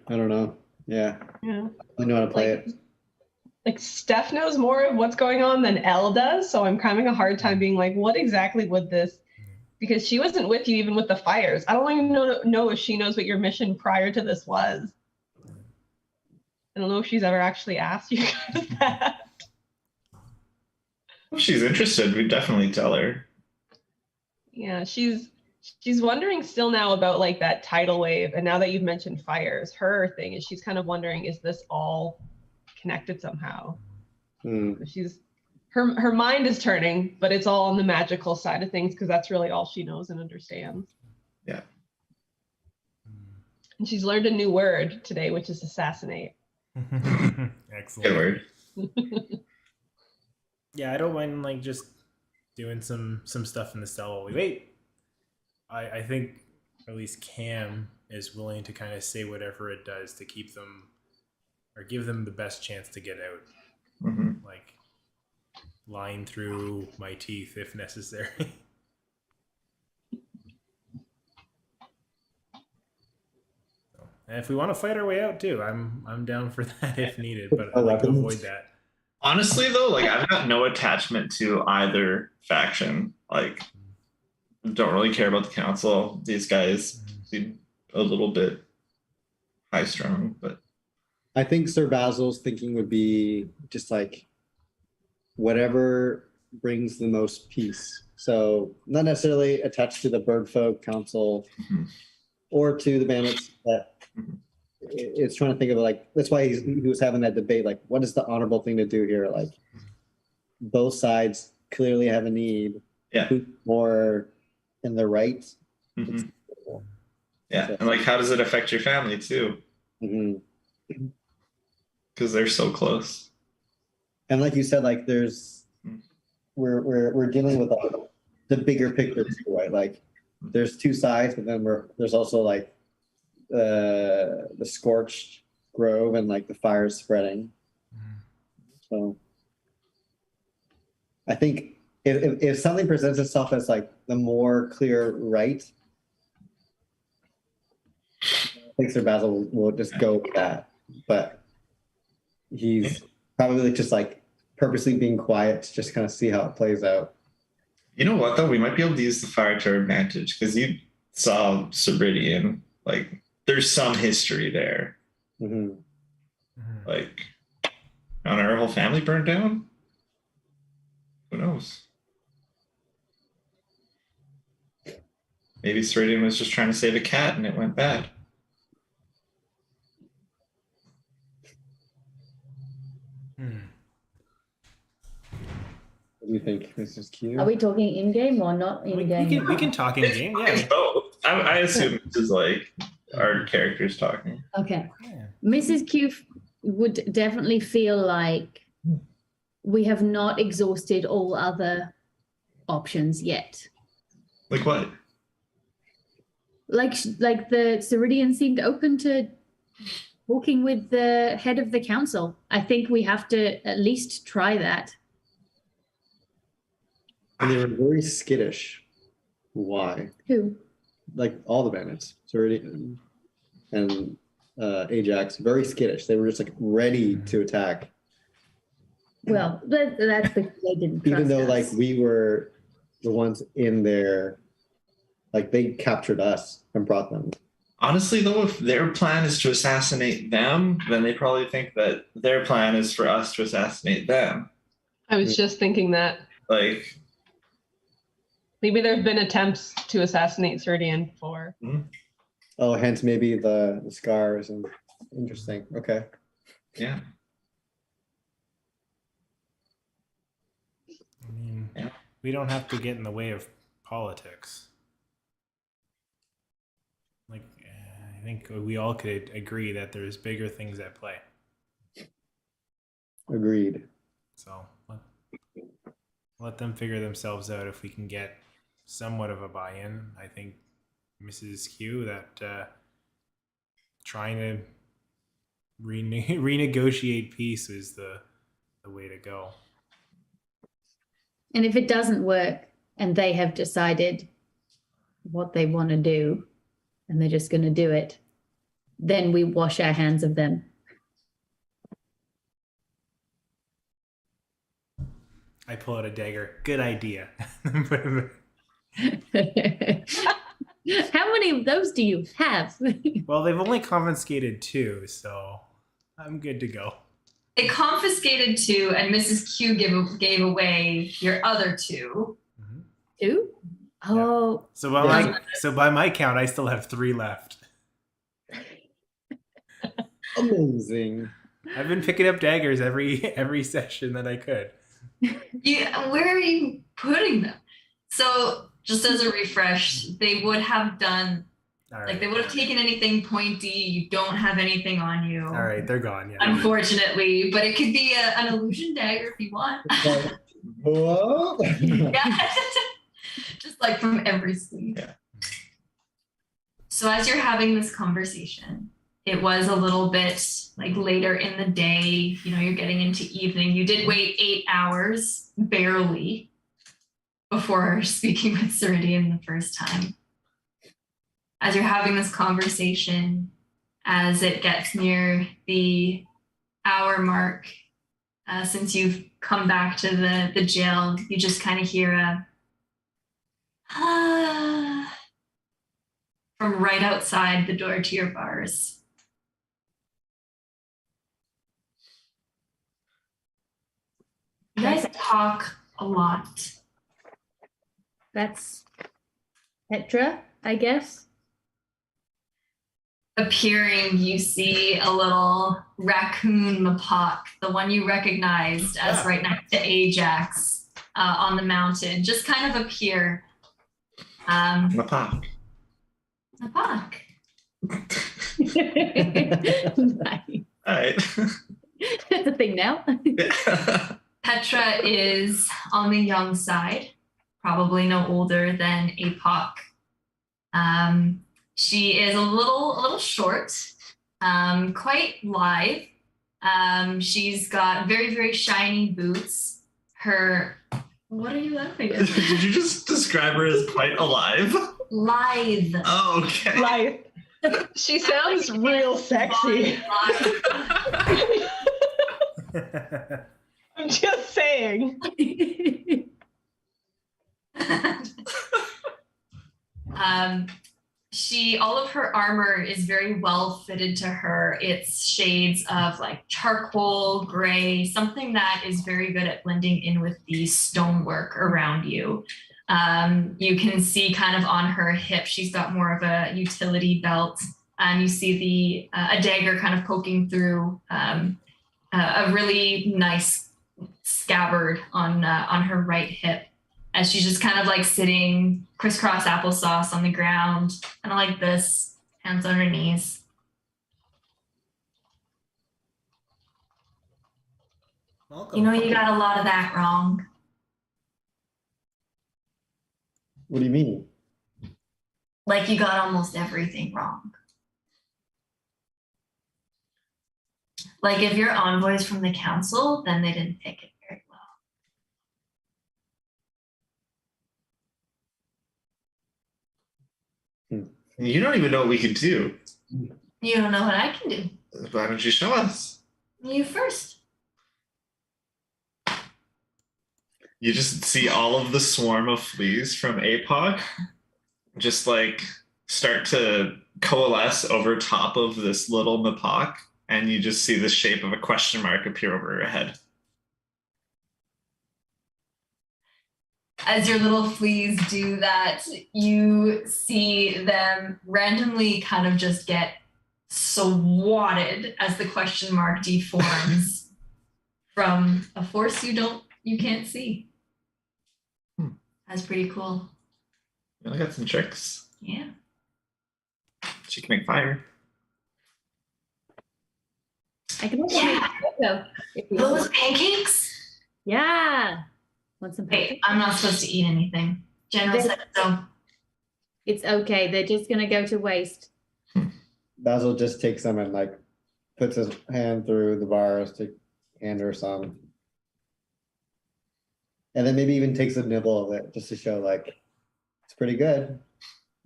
don't know. Yeah. I know how to play it. Like Steph knows more of what's going on than Elle does, so I'm having a hard time being like, what exactly would this? Because she wasn't with you even with the fires. I don't even know if she knows what your mission prior to this was. I don't know if she's ever actually asked you guys that. if she's interested, we'd definitely tell her. Yeah, she's wondering still now about like that tidal wave, and now that you've mentioned fires, her thing is she's kind of wondering, is this all connected somehow? Her mind is turning, but it's all on the magical side of things because that's really all she knows and understands. Yeah. And she's learned a new word today, which is assassinate. Excellent. Good word. Yeah, I don't mind like just doing some stuff in the cell while we wait. I think at least Cam is willing to kind of say whatever it does to keep them or give them the best chance to get out. Mm-hmm. Like line through my teeth if necessary. And if we want to fight our way out too, I'm down for that if needed, but I'd like to avoid that. Honestly though, like I've got no attachment to either faction. Like don't really care about the council. These guys seem a little bit high strung, but I think Sir Basil's thinking would be just like whatever brings the most peace. So not necessarily attached to the bird folk council, or to the bandits that Mhm. it's trying to think of like, that's why he was having that debate, like, what is the honorable thing to do here? Like, both sides clearly have a need. Yeah. Who's more in the right? Mhm. So- Yeah. And like, how does it affect your family too? Mhm. Because they're so close. And like you said, like we're dealing with the bigger picture too, right? Like there's two sides, but then there's also like the scorched grove and like the fire spreading. So I think if something presents itself as like the more clear right, I think Sir Basil will just go with that. But he's probably just like purposely being quiet to just kind of see how it plays out. You know what though? We might be able to use the fire to our advantage because you saw Seridian. Like, there's some history there. Mm-hmm. Like, on our whole family burned down. Who knows? Maybe Seridian was just trying to save a cat and it went bad. What do you think, Mrs. Q? Are we talking in game or not in game? We can talk in game. It's Yeah. both. I assume this is like our characters talking. Okay. Yeah. Mrs. Q would definitely feel like we have not exhausted all other options yet. Like what? Like the Seridian seemed open to talking with the head of the council. I think we have to at least try that. And they were very skittish. Why? Who? Like all the bandits, Seridian and Ajax, very skittish. They were just like ready to attack. Well, that's because they didn't trust Even though us. like we were the ones in there, like they captured us and brought them. Honestly, though, if their plan is to assassinate them, then they probably think that their plan is for us to assassinate them. I was just thinking that. Like, Maybe there have been attempts to assassinate Seridian before. Oh, hence maybe the scars and interesting. Okay. yeah. I mean, Yeah. we don't have to get in the way of politics. Like, I think we all could agree that there's bigger things at play. Agreed. So let them figure themselves out. If we can get somewhat of a buy-in, I think Mrs. Q, that trying to renegotiate peace is the way to go. And if it doesn't work and they have decided what they want to do and they're just going to do it, then we wash our hands of them. I pull out a dagger. Good idea. How many of those do you have? Well, they've only confiscated 2, so I'm good to go. They confiscated 2, and Mrs. Q gave away your other 2. Mm-hmm. 2? Oh. So by my count, I still have 3 left. Amazing. I've been picking up daggers every session that I could. Yeah, where are you putting them? So just as a refresh, they would have done All right. like they would have taken anything pointy. You don't have anything on you. All right, they're gone. Yeah. Unfortunately, but it could be an illusion dagger if you want. Whoa. Yeah. Just like from every sleeve. Yeah. So as you're having this conversation, it was a little bit like later in the day, you know, you're getting into evening. You did wait 8 hours, barely, before speaking with Seridian the first time. As you're having this conversation, as it gets near the hour mark, since you've come back to the jail, you just kind of hear a from right outside the door to your bars. You guys talk a lot. That's Petra, I guess. appearing, you see a little raccoon Apoc, the one you recognized as right next to Ajax on the mountain, just kind of appear. Apoc. Apoc. Nice. All right. That's a thing now. Petra is on the young side, probably no older than Apoc. She is a little short, quite lithe. She's got very, very shiny boots. What are you laughing at? Did you just describe her as quite alive? Lithe. Oh, okay. Like, she sounds real sexy. I'm just saying. All of her armor is very well fitted to her. It's shades of like charcoal, gray, something that is very good at blending in with the stonework around you. You can see kind of on her hip, she's got more of a utility belt. You see a dagger kind of poking through a really nice scabbard on her right hip, as she's just kind of like sitting crisscross applesauce on the ground, kind of like this, hands on her knees. Welcome. You know, you got a lot of that wrong. What do you mean? Like you got almost everything wrong. Like if you're envoys from the council, then they didn't pick it very well. You don't even know what we can do. You don't know what I can do. Why don't you show us? You first. You just see all of the swarm of fleas from Apoc just like start to coalesce over top of this little Apoc, and you just see the shape of a question mark appear over her head. As your little fleas do that, you see them randomly kind of just get swatted as the question mark deforms from a force you can't see. That's pretty cool. I got some tricks. Yeah. She can make fire. I can also Yeah. make photo if you Those want. pancakes? Yeah. Want some Wait, pancakes? I'm not supposed to eat anything. General said so. It's okay. They're just gonna go to waste. Basil just takes them and like puts his hand through the bars to hand her some. And then maybe even takes a nibble of it just to show like it's pretty good.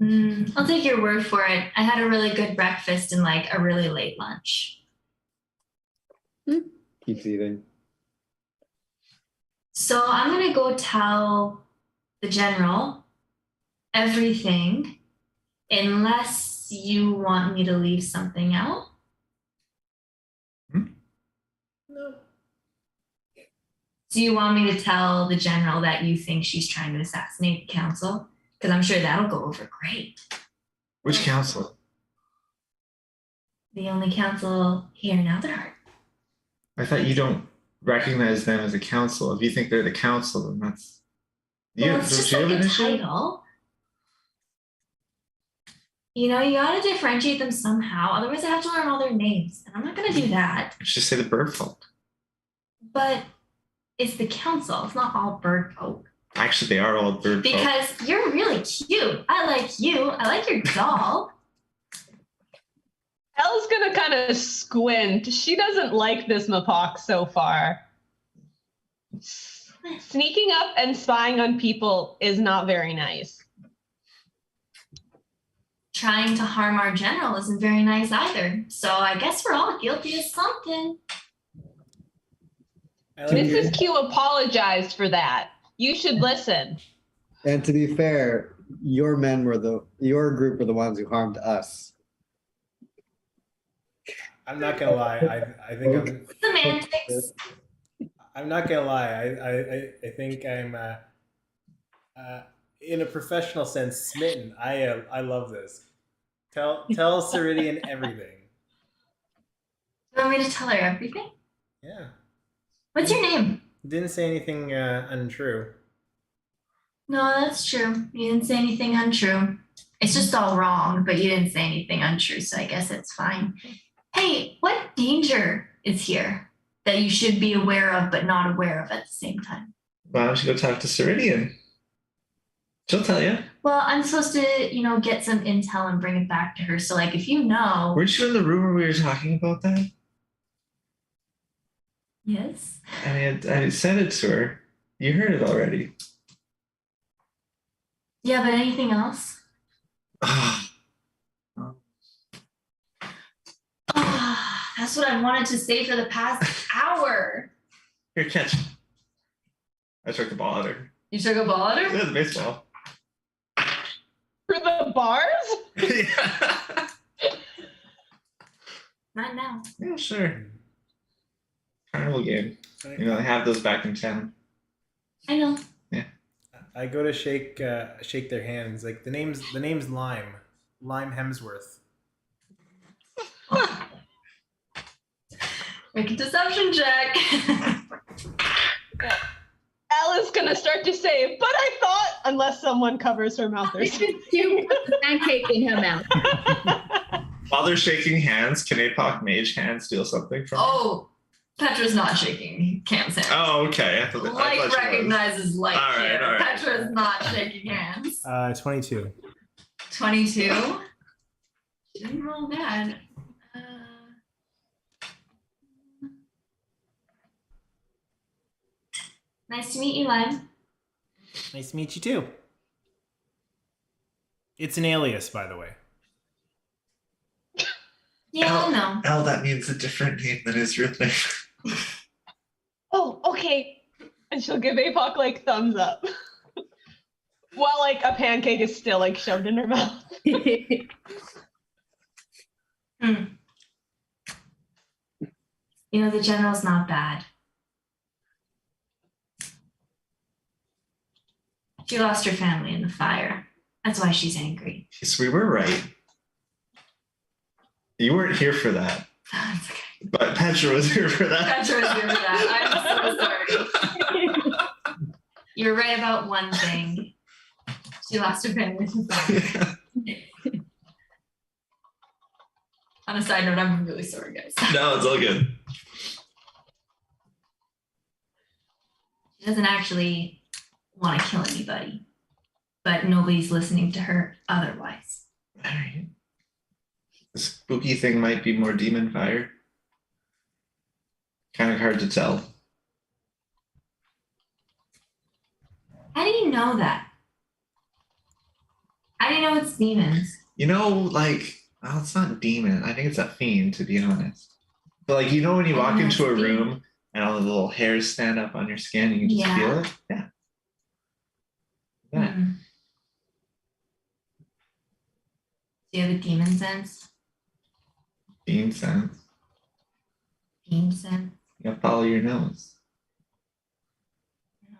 I'll take your word for it. I had a really good breakfast and like a really late lunch. Keeps eating. So I'm gonna go tell the general everything, unless you want me to leave something out. No. Do you want me to tell the general that you think she's trying to assassinate the council? Because I'm sure that'll go over great. Which council? The only council here in Alderheart. I thought you don't recognize them as a council. If you think they're the council, then that's Well, it's just like a title. You know, you gotta differentiate them somehow. Otherwise, I have to learn all their names. And I'm not gonna do that. Just say the bird folk. But it's the council. It's not all bird folk. Actually, they are all bird folk. Because you're really cute. I like you. I like your doll. Elle's gonna kind of squint. She doesn't like this Apoc so far. Sneaking up and spying on people is not very nice. Trying to harm our general isn't very nice either. So I guess we're all guilty of something. Mrs. Q apologized for that. You should listen. And to be fair, your your group were the ones who harmed us. I'm not gonna lie. I think Semantics. I'm not gonna lie. I think I'm in a professional sense smitten. I love this. Tell Seridian everything. You want me to tell her everything? Yeah. What's your name? Didn't say anything untrue. No, that's true. You didn't say anything untrue. It's just all wrong, but you didn't say anything untrue, so I guess it's fine. Hey, what danger is here that you should be aware of but not aware of at the same time? Why don't you go talk to Seridian? She'll tell you. Well, I'm supposed to, get some intel and bring it back to her. So, like, if you know. Weren't you in the room where we were talking about that? Yes. I said it to her. You heard it already. Yeah, but anything else? That's what I wanted to say for the past hour. Here, catch. I took the ball at her. You took a ball at her? Yeah, the baseball. For the bars? Yeah. Not now. Yeah, sure. Carnival game. They have those back in town. I know. Yeah. I go to shake their hands. Like the name's Lime Hemsworth. Make a deception check. Yeah. Elle is gonna start to say, but I thought, unless someone covers her mouth or something. You put the pancake in her mouth. While they're shaking hands, can Apoc Mage Hand steal something from her? Oh, Petra's not shaking Cam's hand. Oh, okay. I Light thought she recognizes light All right, here. all right. Petra's not shaking hands. 22. 22. Didn't roll bad. Nice to meet you, Lime. Nice to meet you too. It's an alias, by the way. Yeah, I know. Elle, that means a different name than his real name. Oh, okay. And she'll give Apoc like thumbs up. While like a pancake is still like shoved in her mouth. The general's not bad. She lost her family in the fire. That's why she's angry. Yes, we were right. You weren't here for that. It's okay. But Petra was here for that. Petra was here for that. I'm so sorry. You're right about one thing. She lost her family in the fire. On a side note, I'm really sorry, guys. No, it's all good. She doesn't actually want to kill anybody, but nobody's listening to her otherwise. All right. The spooky thing might be more demon fire. Kind of hard to tell. How do you know that? How do you know it's demons? Well, it's not demon. I think it's a fiend, to be honest. But when you walk into a room and all the little hairs stand up on your skin, you can just feel it. Yeah. Yeah. Do you have a demon sense? Fiend sense. Fiend sense? You gotta follow your nose.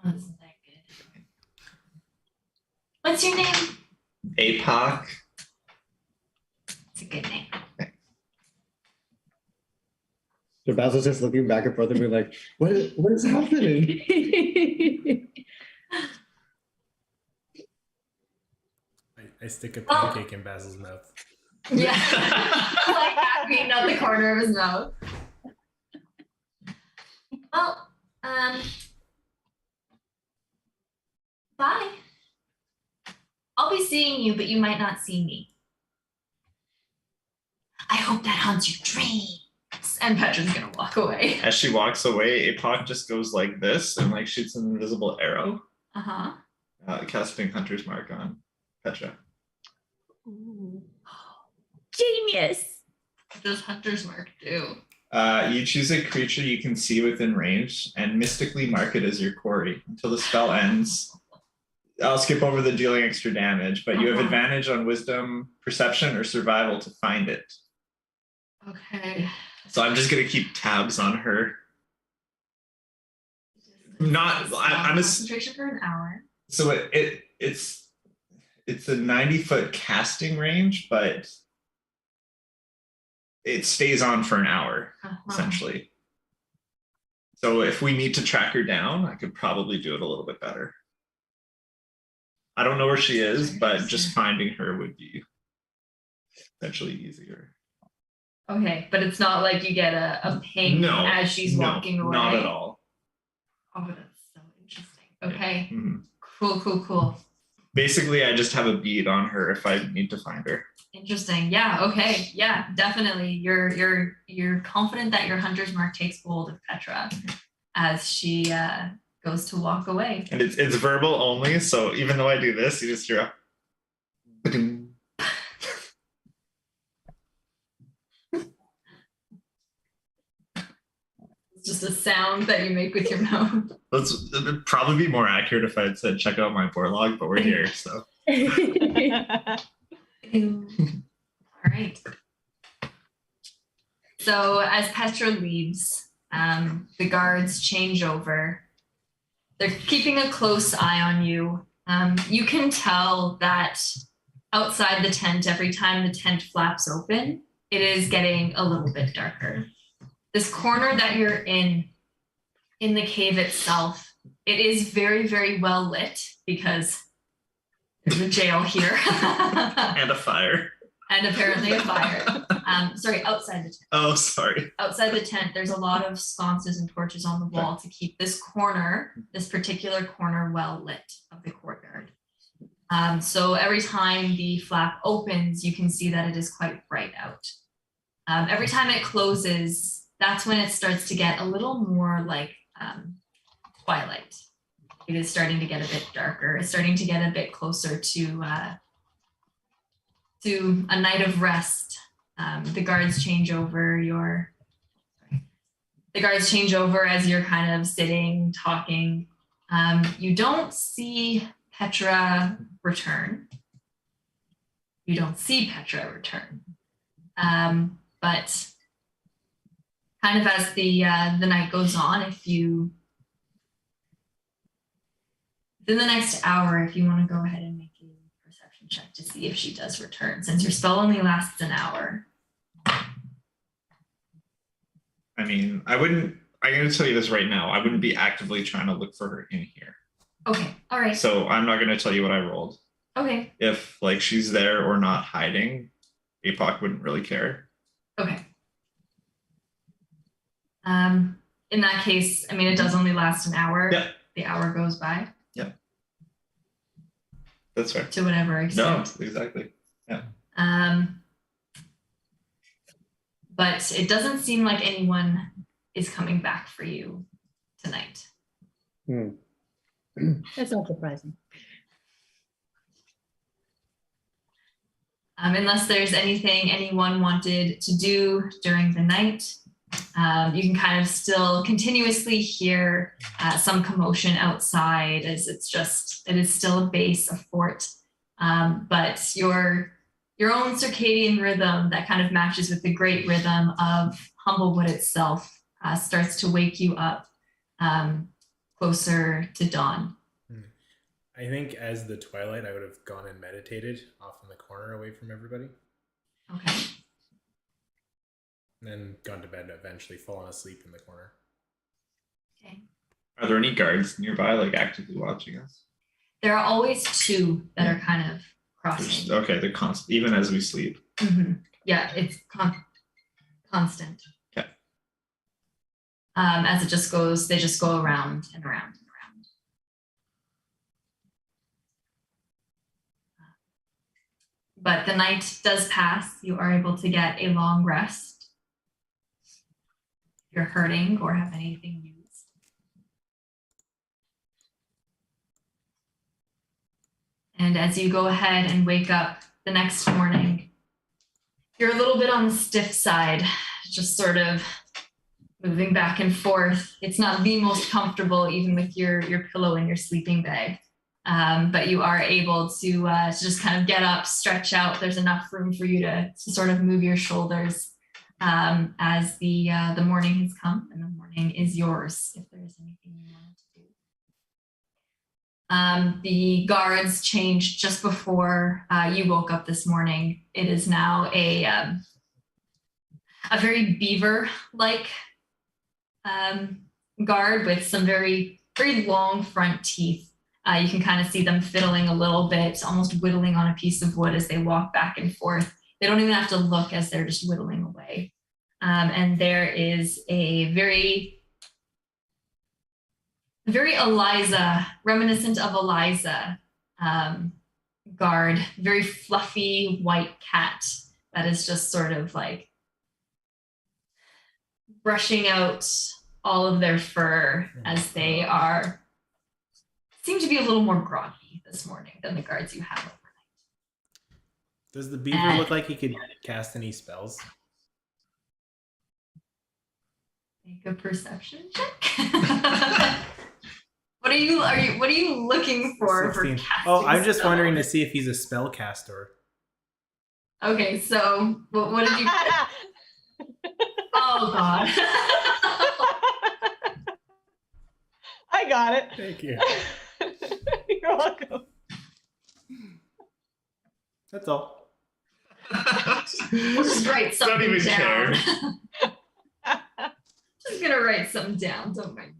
No, isn't that good. What's your name? Apoc. It's a good name. So Basil's just looking back and forth and being like, what is happening? I stick a pancake in Basil's mouth. Yeah. Like that being out the corner of his mouth. Well, bye. I'll be seeing you, but you might not see me. I hope that haunts your dreams. And Petra's gonna walk away. As she walks away, Apoc just goes like this and shoots an invisible arrow. Uh-huh. Casting Hunter's Mark on Petra. Ooh. Genius. What does Hunter's Mark do? You choose a creature you can see within range and mystically mark it as your quarry until the spell ends. I'll skip over the dealing extra damage, but you have advantage on wisdom, perception, or survival to find it. Okay. So I'm just gonna keep tabs on her. I'm a concentration for an hour. So it's a 90-foot casting range, but it stays on for an hour, essentially. So if we need to track her down, I could probably do it a little bit better. I don't know where she is, but just finding her would be potentially easier. Okay, but it's not like you get a ping as she's walking away. Not at all. Oh, that's so interesting. Okay. Yeah. Mm-hmm. Cool. Basically, I just have a bead on her if I need to find her. Interesting. Yeah. Okay. Yeah. Definitely. You're confident that your hunter's mark takes hold of Petra as she goes to walk away. And it's verbal only, so even though I do this, you just hear a It's just a sound that you make with your mouth. It'd probably be more accurate if I had said check out my board log, but we're here, so. All right. So as Petra leaves, the guards change over. They're keeping a close eye on you. You can tell that outside the tent, every time the tent flaps open, it is getting a little bit darker. This corner that you're in the cave itself, it is very, very well lit because there's a jail here. And a fire. And apparently a fire. Sorry, outside the tent. Oh, sorry. Outside the tent, there's a lot of sconces and torches on the wall to keep this particular corner well lit of the courtyard. So every time the flap opens, you can see that it is quite bright out. Every time it closes, that's when it starts to get a little more like twilight. It is starting to get a bit darker. It's starting to get a bit closer to a night of rest. The guards change over as you're kind of sitting, talking. You don't see Petra return. But kind of as the night goes on, within the next hour, if you want to go ahead and make a perception check to see if she does return, since your spell only lasts an hour. I mean, I'm going to tell you this right now. I wouldn't be actively trying to look for her in here. Okay, all right. So I'm not going to tell you what I rolled. Okay. If like she's there or not hiding, Apoc wouldn't really care. Okay. In that case, I mean, it does only last an hour. Yeah. The hour goes by. Yeah. That's right. To whatever extent. No, exactly. Yeah. But it doesn't seem like anyone is coming back for you tonight. That's not surprising. Unless there's anything anyone wanted to do during the night. You can kind of still continuously hear some commotion outside as it is still a base, a fort. But your own circadian rhythm that kind of matches with the great rhythm of Humblewood itself starts to wake you up closer to dawn. I think as the twilight, I would have gone and meditated off in the corner away from everybody. Okay. And then gone to bed, eventually fallen asleep in the corner. Okay. Are there any guards nearby, like actively watching us? There are always two that are kind of crossing. They're constant, even as we sleep. Mm-hmm. Yeah, it's constant. Okay. As it just goes, they just go around and around and around. But the night does pass. You are able to get a long rest. If you're hurting or have anything used. And as you go ahead and wake up the next morning, you're a little bit on the stiff side, just sort of moving back and forth. It's not the most comfortable, even with your pillow in your sleeping bag. But you are able to just kind of get up, stretch out. There's enough room for you to sort of move your shoulders as the morning has come, and the morning is yours if there's anything you wanted to do. The guards changed just before you woke up this morning. It is now a very beaver-like guard with some very, very long front teeth. You can kind of see them fiddling a little bit, almost whittling on a piece of wood as they walk back and forth. They don't even have to look as they're just whittling away. And there is a very Eliza, reminiscent of Eliza guard, very fluffy white cat that is just sort of like brushing out all of their fur as they seem to be a little more groggy this morning than the guards you have overnight. Does the beaver look like he could cast any spells? Make a perception check. What are you looking for 16. casting Oh, I'm just spells? wondering to see if he's a spellcaster. Okay, so what did you? Oh God. I got it. Thank you. You're welcome. That's all. We'll just write something Don't even down. care. Just gonna write something down. Don't mind.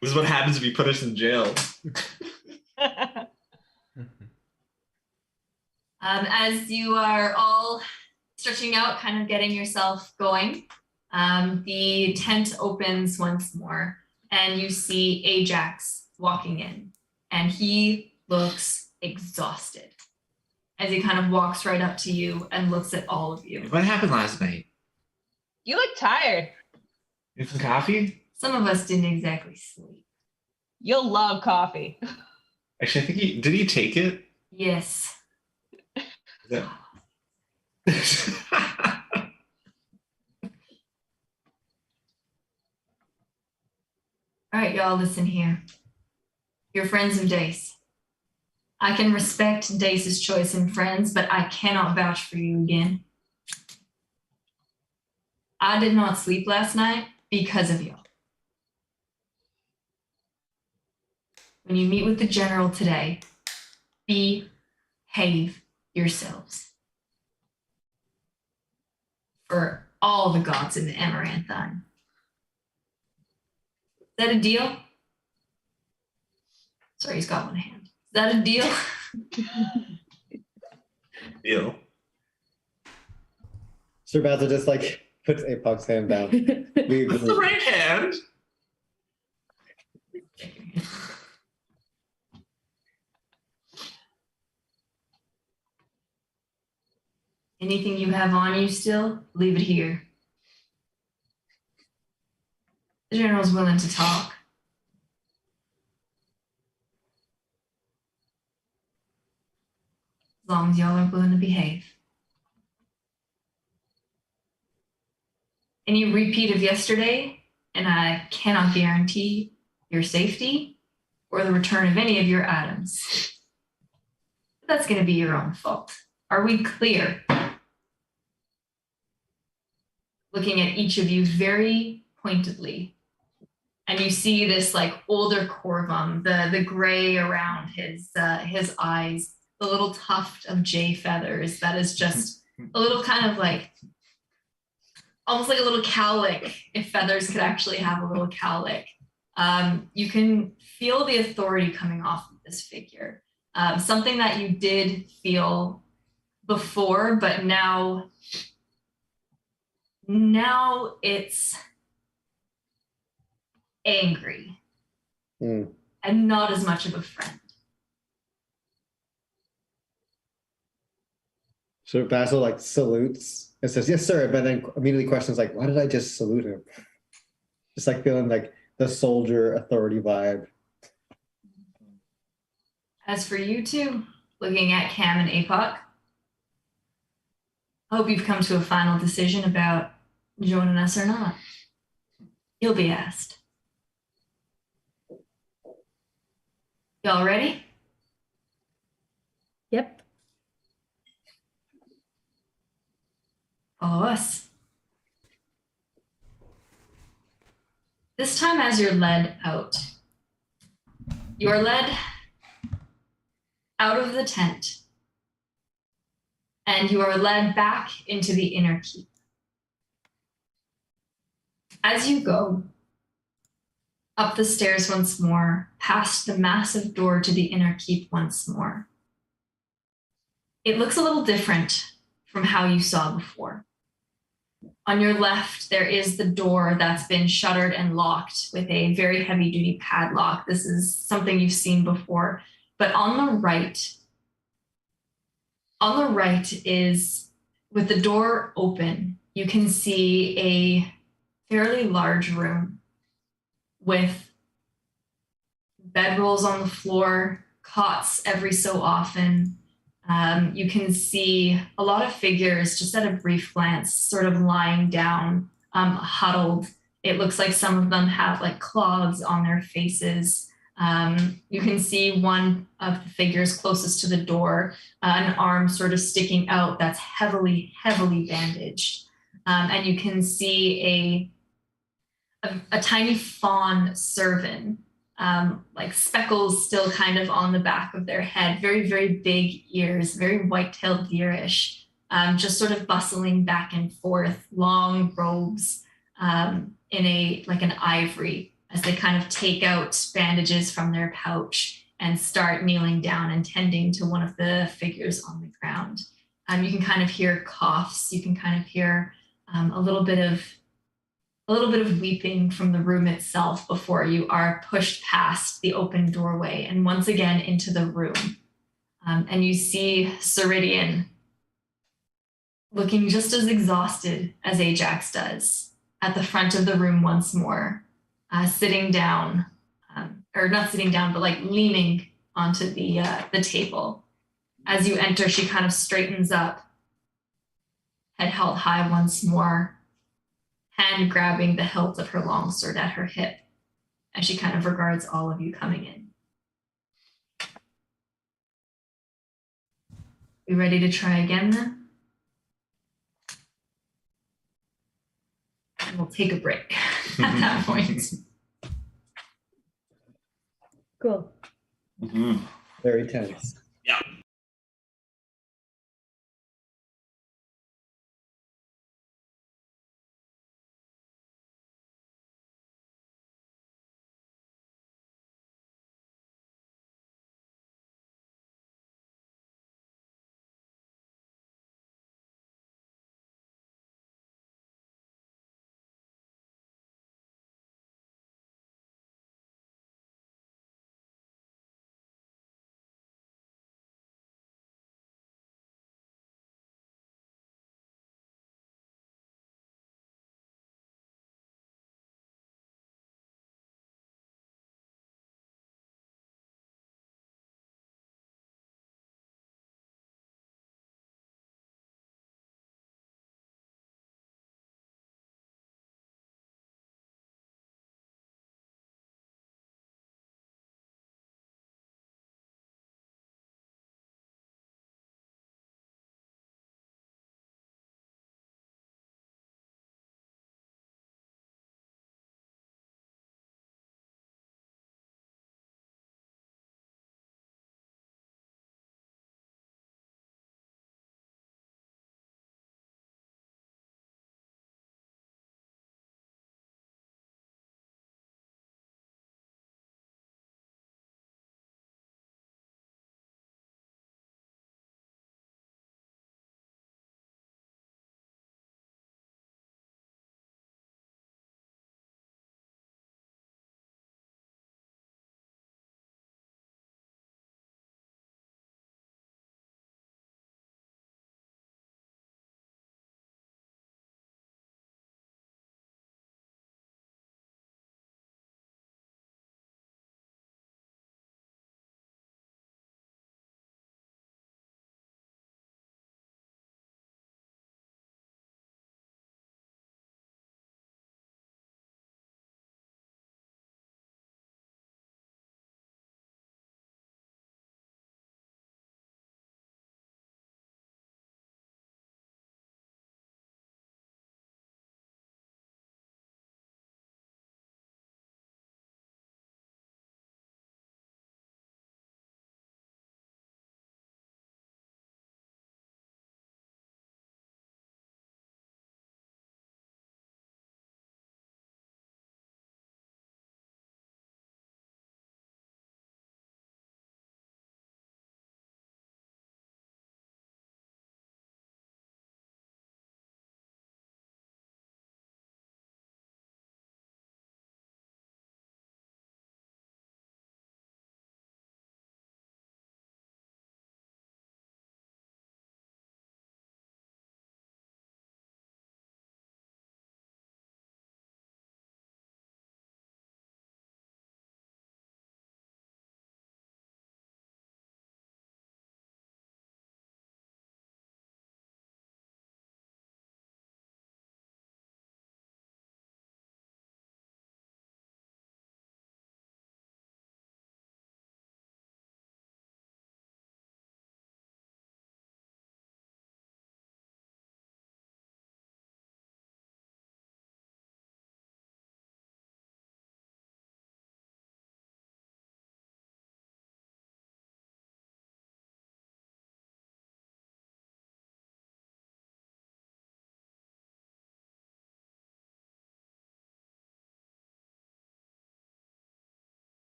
This is what happens if you put us in jail. As you are all stretching out, kind of getting yourself going, the tent opens once more, and you see Ajax walking in, and he looks exhausted as he kind of walks right up to you and looks at all of you. What happened last night? You look tired. You have some coffee? Some of us didn't exactly sleep. You'll love coffee. Actually, I think did he take it? Yes. Is that- All right, y'all, listen here. You're friends of Dace. I can respect Dace's choice in friends, but I cannot vouch for you again. I did not sleep last night because of y'all. When you meet with the general today, behave yourselves. For all the gods in the Amaranthine. Is that a deal? Sorry, he's got one hand. Is that a deal? Deal. Sir Basil just like puts Apoc's hand down. We That's the agree. right hand. Anything you have on you still, leave it here. The general's willing to talk. As long as y'all are willing to behave. Any repeat of yesterday, and I cannot guarantee your safety or the return of any of your items. But that's going to be your own fault. Are we clear? Looking at each of you very pointedly. And you see this like older Corvum, the gray around his eyes, the little tuft of jay feathers that is just a little kind of like, almost like a little cowlick, if feathers could actually have a little cowlick. You can feel the authority coming off of this figure. Something that you did feel before, but now it's angry and not as much of a friend. Sir Basil like salutes and says, "Yes, sir," but then immediately questions like, "Why did I just salute him?" Just like feeling like the soldier authority vibe. As for you two, looking at Cam and Apoc, I hope you've come to a final decision about joining us or not. You'll be asked. Y'all ready? Yep. Follow us. This time as you're led out, you are led out of the tent and you are led back into the inner keep. As you go up the stairs once more, past the massive door to the inner keep once more, it looks a little different from how you saw before. On your left, there is the door that's been shuttered and locked with a very heavy-duty padlock. This is something you've seen before. But on the right is, with the door open, you can see a fairly large room with bedrolls on the floor, cots every so often. You can see a lot of figures just at a brief glance, sort of lying down, huddled. It looks like some of them have like cloths on their faces. You can see one of the figures closest to the door, an arm sort of sticking out that's heavily bandaged. And you can see a tiny fawn servant, like speckles still kind of on the back of their head, very big ears, very white-tailed deerish, just sort of bustling back and forth, long robes in an ivory, as they kind of take out bandages from their pouch and start kneeling down and tending to one of the figures on the ground. You can kind of hear coughs. You can kind of hear a little bit of weeping from the room itself before you are pushed past the open doorway and once again into the room. And you see Seridian looking just as exhausted as Ajax does at the front of the room once more, sitting down, or not sitting down, but like leaning onto the table. As you enter, she kind of straightens up, head held high once more, hand grabbing the hilt of her longsword at her hip as she kind of regards all of you coming in. We ready to try again then? And we'll take a break at that point. Cool. Very tense. Yeah.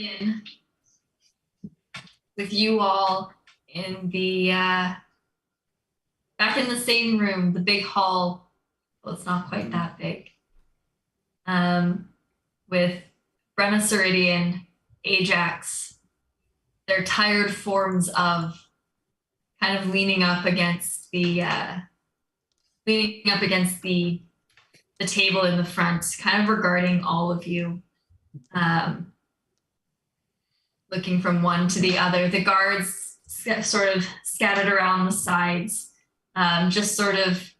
in with you all in the back in the same room, the big hall. Well, it's not quite that big. With Brenna, Seridian, Ajax, their tired forms of kind of leaning up against the table in the front, kind of regarding all of you, looking from one to the other. The guards sort of scattered around the sides, just sort of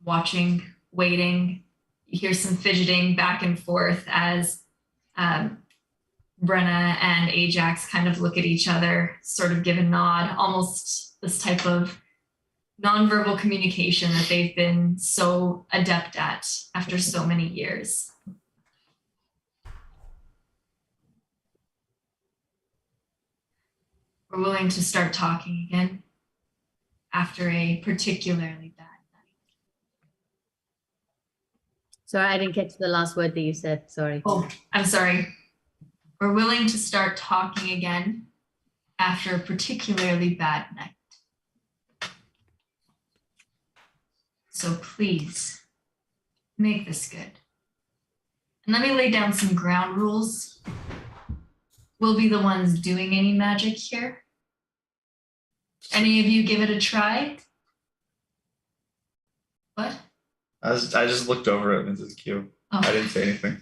watching, waiting. You hear some fidgeting back and forth as Brenna and Ajax kind of look at each other, sort of give a nod, almost this type of nonverbal communication that they've been so adept at after so many years. We're willing to start talking again after a particularly bad night. Sorry, I didn't catch the last word that you said. Sorry. Oh, I'm sorry. We're willing to start talking again after a particularly bad night. So please, make this good. And let me lay down some ground rules. We'll be the ones doing any magic here. Any of you give it a try? What? I just looked over at Mrs. Q. Oh. I didn't say anything.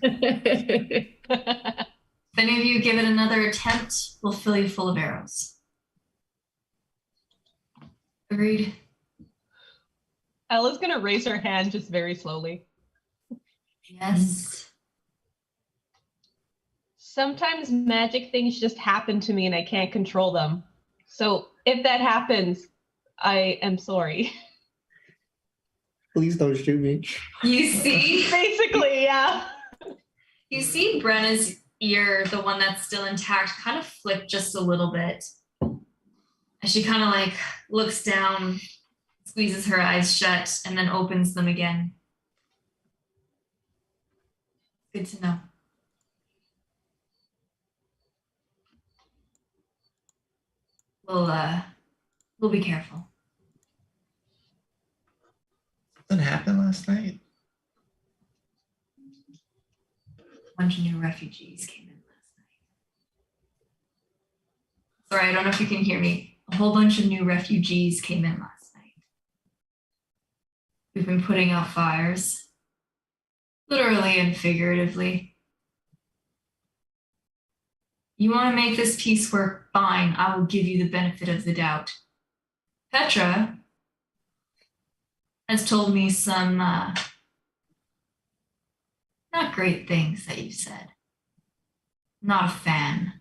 If any of you give it another attempt, we'll fill you full of arrows. Agreed? Ella's gonna raise her hand just very slowly. Yes. Sometimes magic things just happen to me and I can't control them. So if that happens, I am sorry. Please don't shoot me. You see? Basically, yeah. You see Brenna's ear, the one that's still intact, kind of flip just a little bit. As she kind of like looks down, squeezes her eyes shut, and then opens them again. Good to know. We'll be careful. Something happened last night. A bunch of new refugees came in last night. Sorry, I don't know if you can hear me. A whole bunch of new refugees came in last night. We've been putting out fires, literally and figuratively. You want to make this piece work? Fine, I will give you the benefit of the doubt. Petra has told me some not great things that you said. Not a fan.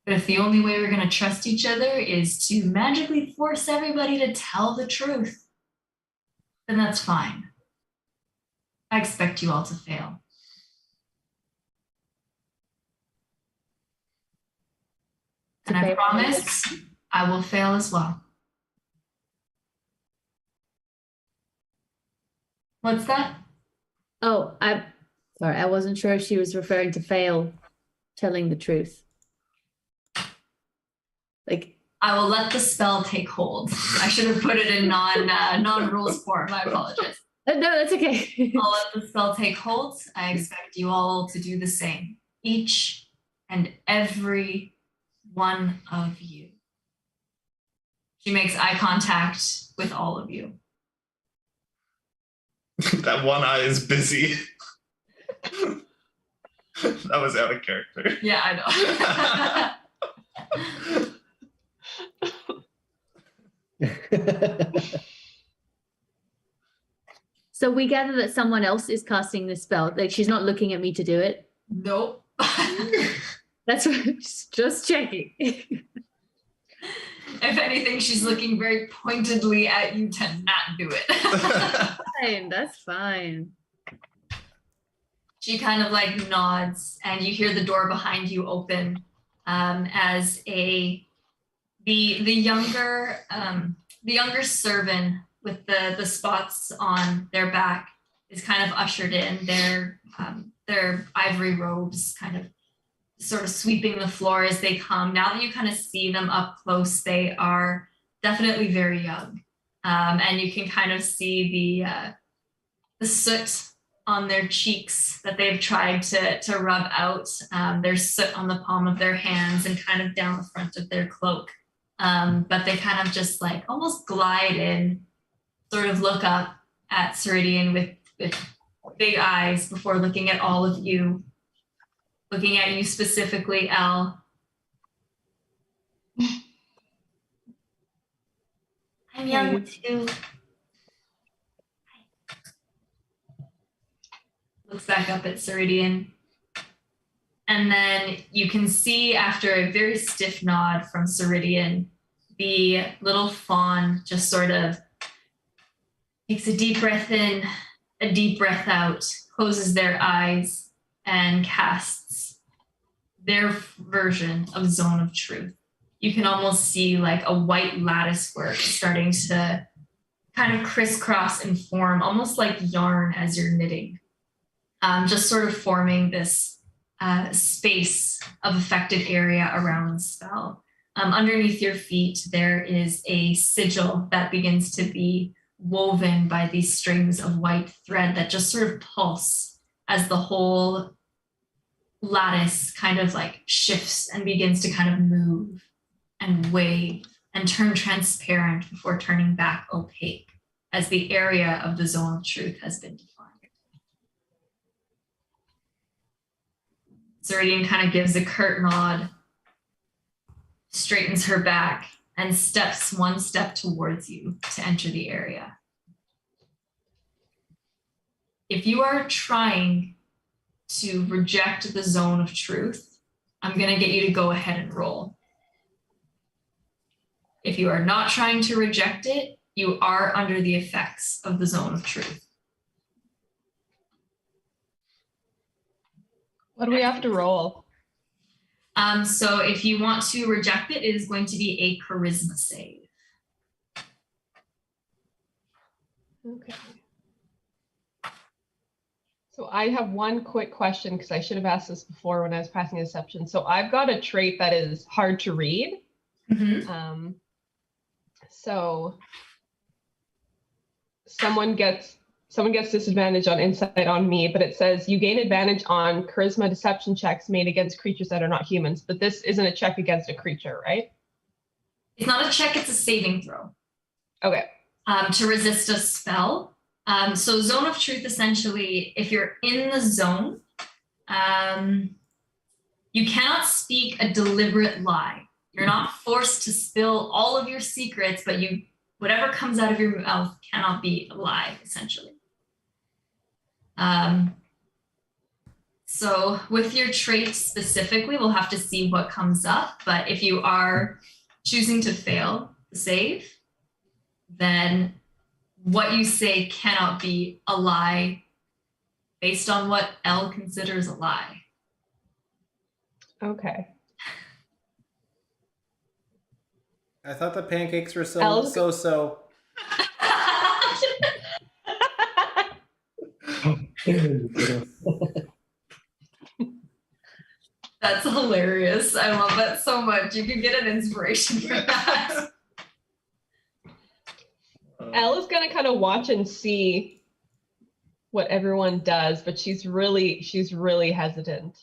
But if the only way we're going to trust each other is to magically force everybody to tell the truth, then that's fine. I expect you all to fail. And I promise I will fail as well. What's that? Oh, sorry, I wasn't sure if she was referring to fail telling the truth. Like, I will let the spell take hold. I should have put it in non-rules form. My apologies. no, that's okay. I'll let the spell take hold. I expect you all to do the same. Each and every one of you. She makes eye contact with all of you. That one eye is busy. That was out of character. Yeah, I know. So we gather that someone else is casting this spell. Like, she's not looking at me to do it. Nope. That's just checking. If anything, she's looking very pointedly at you to not do it. Fine, that's fine. She kind of like nods, and you hear the door behind you open as the younger servant with the spots on their back is kind of ushered in. Their ivory robes kind of sort of sweeping the floor as they come. Now that you kind of see them up close, they are definitely very young. And you can kind of see the soot on their cheeks that they've tried to rub out. There's soot on the palm of their hands and kind of down the front of their cloak. But they kind of just like almost glide in, sort of look up at Seridian with big eyes before looking at all of you, looking at you specifically, Elle. I'm young too. Looks back up at Seridian. And then you can see after a very stiff nod from Seridian, the little fawn just sort of takes a deep breath in, a deep breath out, closes their eyes, and casts their version of Zone of Truth. You can almost see like a white lattice work starting to kind of crisscross and form, almost like yarn as you're knitting. Just sort of forming this space of affected area around the spell. Underneath your feet, there is a sigil that begins to be woven by these strings of white thread that just sort of pulse as the whole lattice kind of like shifts and begins to kind of move and wave and turn transparent before turning back opaque as the area of the Zone of Truth has been defined. Seridian kind of gives a curt nod, straightens her back, and steps one step towards you to enter the area. If you are trying to reject the Zone of Truth, I'm going to get you to go ahead and roll. If you are not trying to reject it, you are under the effects of the Zone of Truth. What do we have to roll? So if you want to reject it, it is going to be a charisma save. Okay. So I have one quick question because I should have asked this before when I was passing deception. So I've got a trait that is hard to read. Mm-hmm. So someone gets disadvantage on insight on me, but it says you gain advantage on charisma deception checks made against creatures that are not humans. But this isn't a check against a creature, right? It's not a check, it's a saving throw. Okay. To resist a spell. So Zone of Truth, essentially, if you're in the zone, you cannot speak a deliberate lie. You're not forced to spill all of your secrets, but whatever comes out of your mouth cannot be a lie, essentially. So with your trait specifically, we'll have to see what comes up. But if you are choosing to fail the save, then what you say cannot be a lie based on what Elle considers a lie. Okay. I thought the pancakes were Elle's- so. That's hilarious. I love that so much. You can get an inspiration for that. Elle is gonna kind of watch and see what everyone does, but she's really hesitant.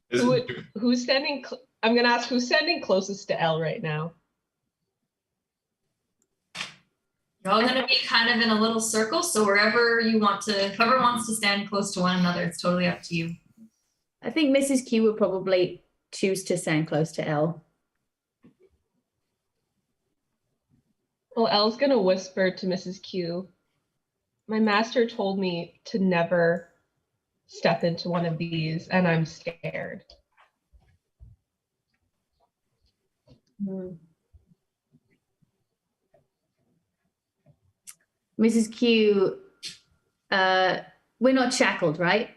Who's standing? I'm gonna ask who's standing closest to Elle right now. You're all going to be kind of in a little circle. So whoever wants to stand close to one another, it's totally up to you. I think Mrs. Q would probably choose to stand close to Elle. Well, Elle's gonna whisper to Mrs. Q, my master told me to never step into one of these, and I'm scared. Mrs. Q, we're not shackled, right?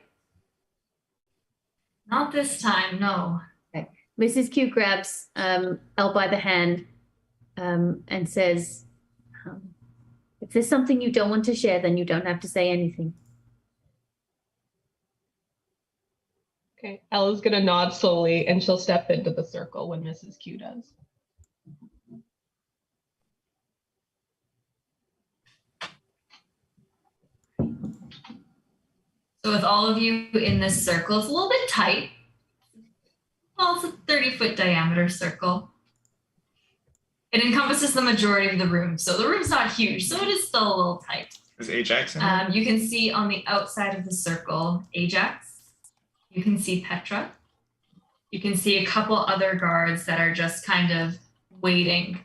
Not this time, no. Okay. Mrs. Q grabs Elle by the hand and says, if there's something you don't want to share, then you don't have to say anything. Okay, Ella's gonna nod slowly and she'll step into the circle when Mrs. Q does. So with all of you in this circle, it's a little bit tight. Well, it's a 30-foot diameter circle. It encompasses the majority of the room. So the room's not huge, so it is still a little tight. Is Ajax in there? You can see on the outside of the circle, Ajax. You can see Petra. You can see a couple other guards that are just kind of waiting.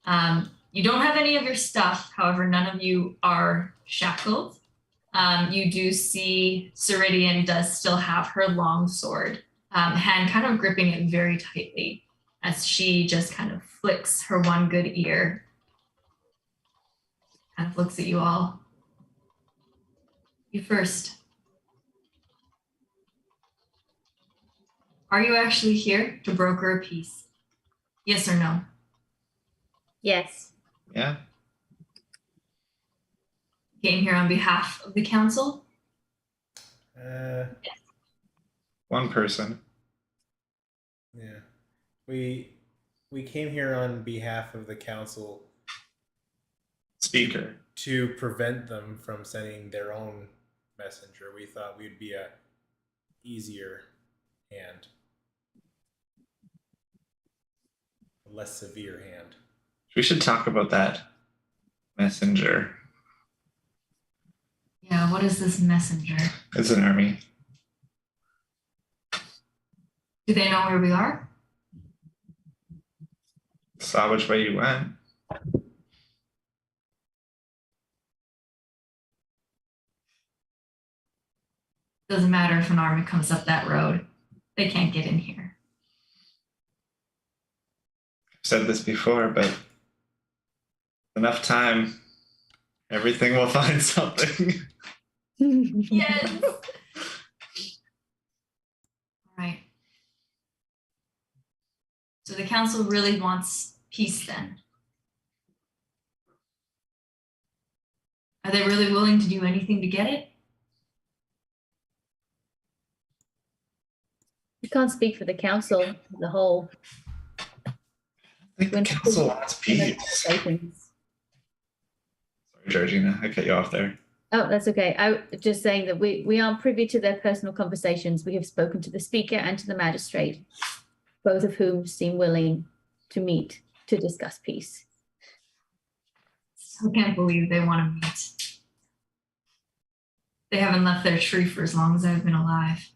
You don't have any of your stuff. However, none of you are shackled. You do see Seridian does still have her long sword, hand kind of gripping it very tightly as she just kind of flicks her one good ear. Kind of looks at you all. You first. Are you actually here to broker a peace? Yes or no? Yes. Yeah. Came here on behalf of the council? One person. Yeah. We came here on behalf of the council Speaker. to prevent them from sending their own messenger. We thought we'd be a easier hand. A less severe hand. We should talk about that messenger. Yeah, what is this messenger? It's an army. Do they know where we are? Saw which way you went. Doesn't matter if an army comes up that road. They can't get in here. I've said this before, but enough time, everything will find something. Yes. All right. So the council really wants peace then. Are they really willing to do anything to get it? You can't speak for the council as a whole. I think the council wants peace. Sorry, Georgina, I cut you off there. Oh, that's okay. I was just saying that we aren't privy to their personal conversations. We have spoken to the speaker and to the magistrate, both of whom seem willing to meet to discuss peace. I can't believe they want to meet. They haven't left their tree for as long as I've been alive.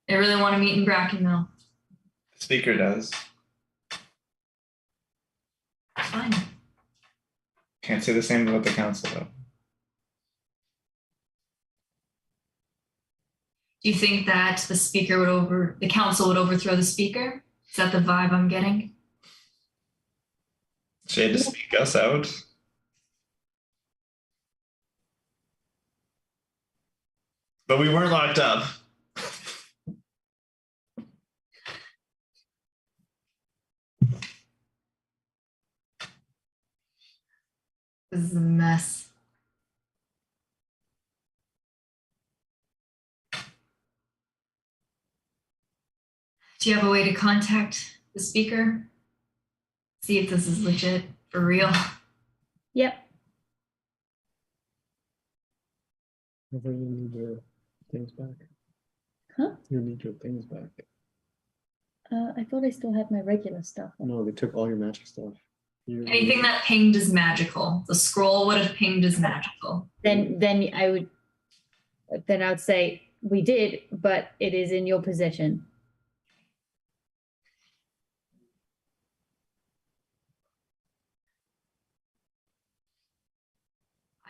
They really want to meet in Brackenmill. The speaker does. Fine. Can't say the same about the council, though. Do you think that the council would overthrow the speaker? Is that the vibe I'm getting? She had to speak us out. But we weren't locked up. This is a mess. Do you have a way to contact the speaker? See if this is legit, for real. Yep. I thought you need your things back. Huh? You need your things back. I thought I still had my regular stuff. No, they took all your magic stuff. Anything that pinged is magical. The scroll would have pinged as magical. Then I would say we did, but it is in your possession.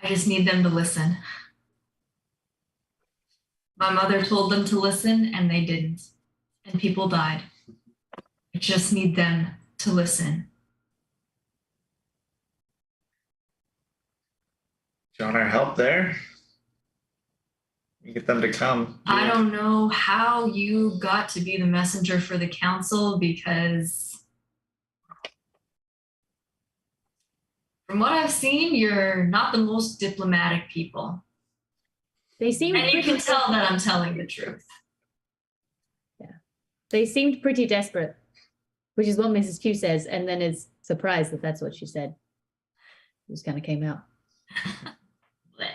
I just need them to listen. My mother told them to listen and they didn't. And people died. I just need them to listen. Do you want our help there? We get them to come. I don't know how you got to be the messenger for the council because from what I've seen, you're not the most diplomatic people. They seemed And you pretty can tell that I'm telling the truth. They seemed pretty desperate, which is what Mrs. Q says, and then is surprised that that's what she said. It just kind of came out. Blech.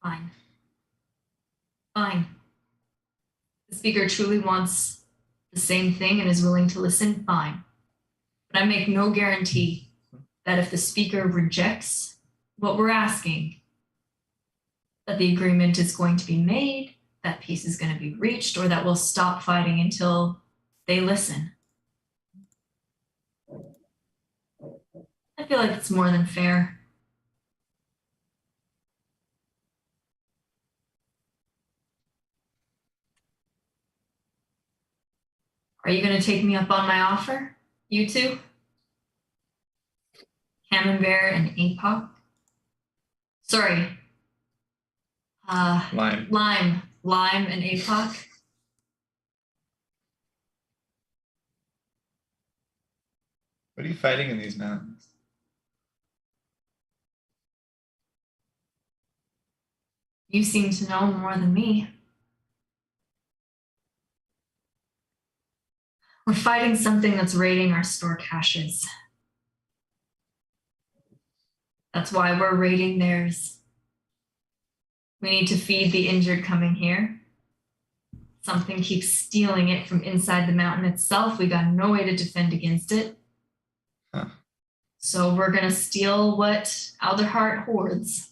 Fine. Fine. The speaker truly wants the same thing and is willing to listen, fine. But I make no guarantee that if the speaker rejects what we're asking, that the agreement is going to be made, that peace is going to be reached, or that we'll stop fighting until they listen. I feel like it's more than fair. Are you going to take me up on my offer? You two? Camembert and Apoc? Sorry. Lime. Lime and Apoc. What are you fighting in these mountains? You seem to know more than me. We're fighting something that's raiding our store caches. That's why we're raiding theirs. We need to feed the injured coming here. Something keeps stealing it from inside the mountain itself. We got no way to defend against it. Huh. So we're going to steal what Alderheart hoards.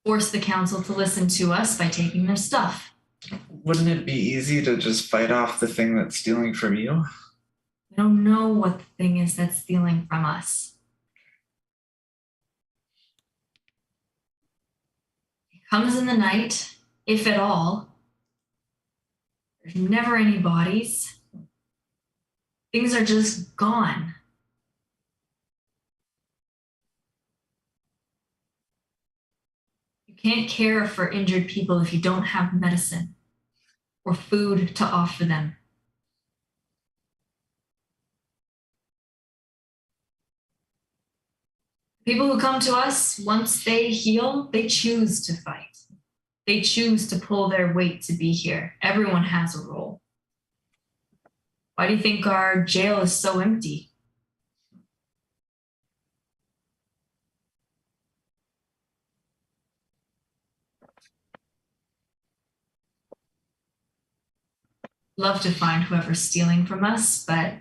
Force the council to listen to us by taking their stuff. Wouldn't it be easy to just fight off the thing that's stealing from you? We don't know what the thing is that's stealing from us. It comes in the night, if at all. There's never any bodies. Things are just gone. You can't care for injured people if you don't have medicine or food to offer them. People who come to us, once they heal, they choose to fight. They choose to pull their weight to be here. Everyone has a role. Why do you think our jail is so empty? Love to find whoever's stealing from us, but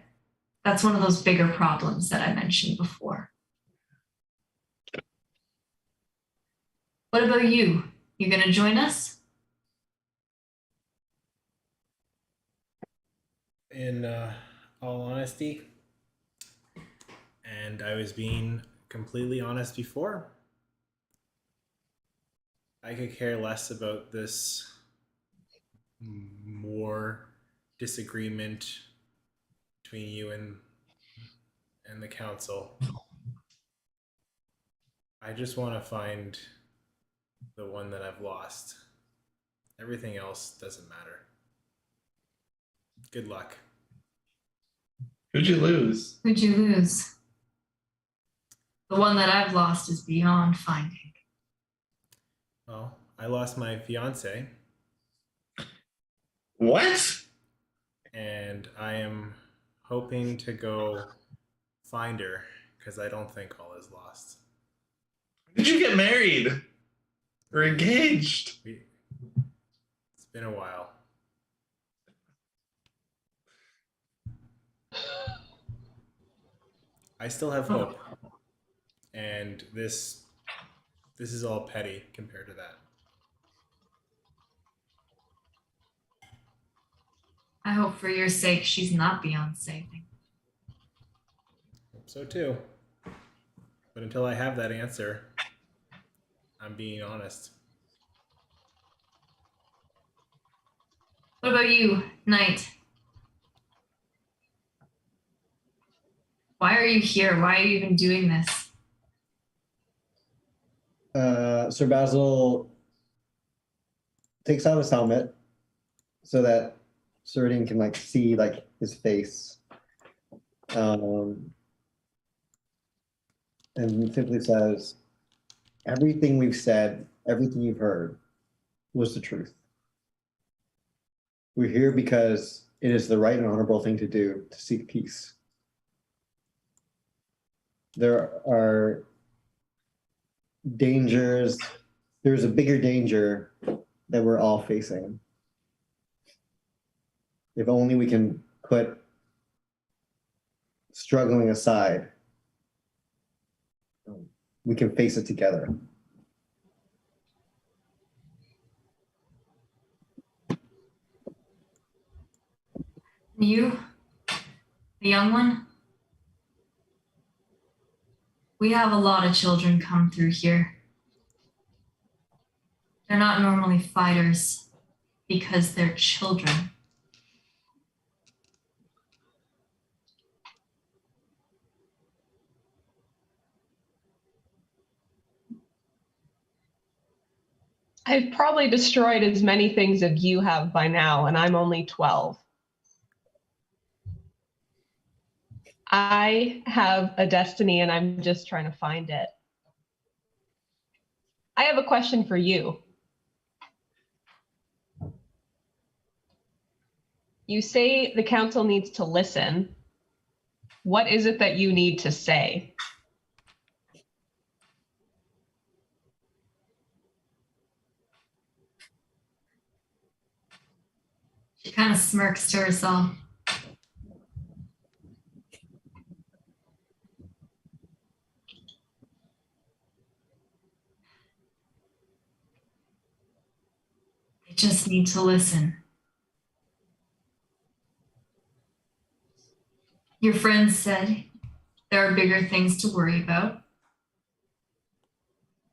that's one of those bigger problems that I mentioned before. What about you? You gonna join us? In all honesty, and I was being completely honest before, I could care less about this more disagreement between you and the council. I just want to find the one that I've lost. Everything else doesn't matter. Good luck. Who'd you lose? Who'd you lose? The one that I've lost is beyond finding. Well, I lost my fiance, What? and I am hoping to go find her because I don't think all is lost. Did you get married? Or engaged? It's been a while. I still have hope, and this is all petty compared to that. I hope for your sake she's not beyond saving. Hope so too. But until I have that answer, I'm being honest. What about you, Knight? Why are you here? Why are you even doing this? Sir Basil takes out his helmet so that Seridian can like see like his face, And simply says, everything we've said, everything you've heard was the truth. We're here because it is the right and honorable thing to do to seek peace. There are dangers. There's a bigger danger that we're all facing. If only we can put struggling aside, we can face it together. You, the young one, we have a lot of children come through here. They're not normally fighters because they're children. I've probably destroyed as many things as you have by now, and I'm only 12. I have a destiny, and I'm just trying to find it. I have a question for you. You say the council needs to listen. What is it that you need to say? She kind of smirks to herself. They just need to listen. Your friends said there are bigger things to worry about.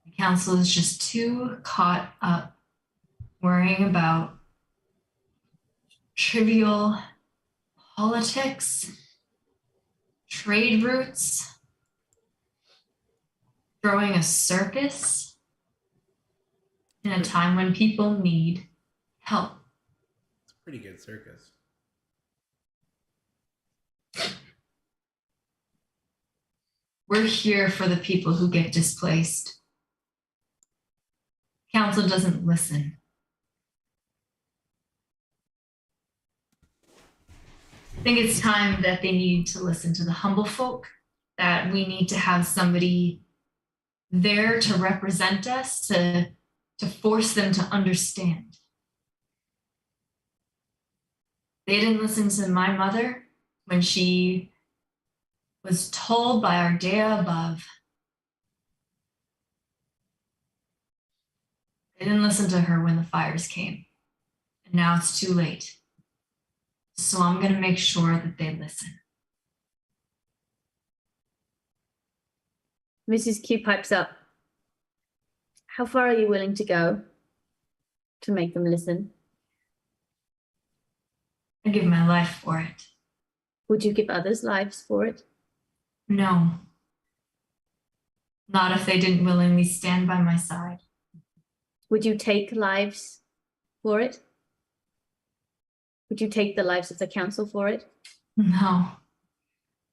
The council is just too caught up worrying about trivial politics, trade routes, throwing a circus in a time when people need help. It's a pretty good circus. We're here for the people who get displaced. Council doesn't listen. I think it's time that they need to listen to the humble folk, that we need to have somebody there to represent us, to force them to understand. They didn't listen to my mother when she was told by our Dea above. They didn't listen to her when the fires came. And now it's too late. So I'm going to make sure that they listen. Mrs. Q pipes up. How far are you willing to go to make them listen? I give my life for it. Would you give others' lives for it? No. Not if they didn't willingly stand by my side. Would you take lives for it? Would you take the lives of the council for it? No.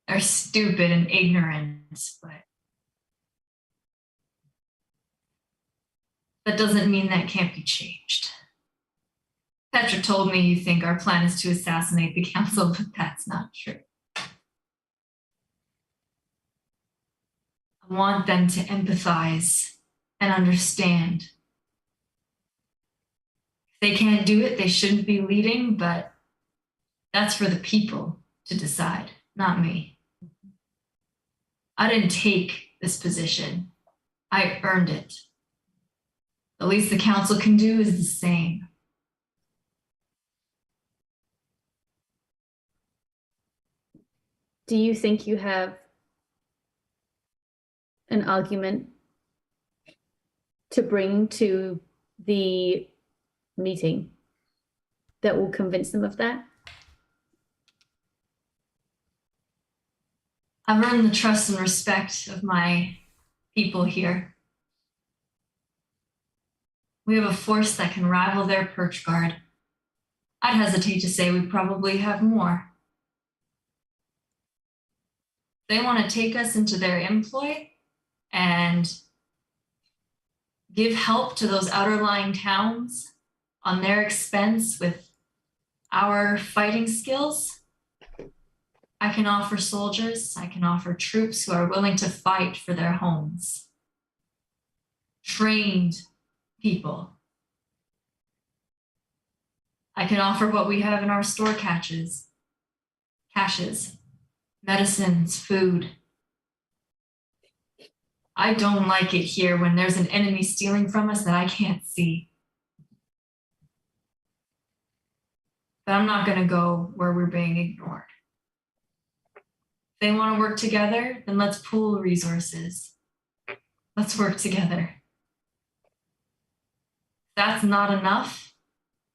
They're stupid and ignorant, but that doesn't mean that can't be changed. Petra told me you think our plan is to assassinate the council, but that's not true. I want them to empathize and understand. If they can't do it, they shouldn't be leading, but that's for the people to decide, not me. I didn't take this position. I earned it. The least the council can do is the same. Do you think you have an argument to bring to the meeting that will convince them of that? I've earned the trust and respect of my people here. We have a force that can rival their perch guard. I'd hesitate to say we probably have more. They want to take us into their employ and give help to those outerlying towns on their expense with our fighting skills. I can offer soldiers, I can offer troops who are willing to fight for their homes. Trained people. I can offer what we have in our store caches, medicines, food. I don't like it here when there's an enemy stealing from us that I can't see. But I'm not going to go where we're being ignored. If they want to work together, then let's pool resources. Let's work together. If that's not enough,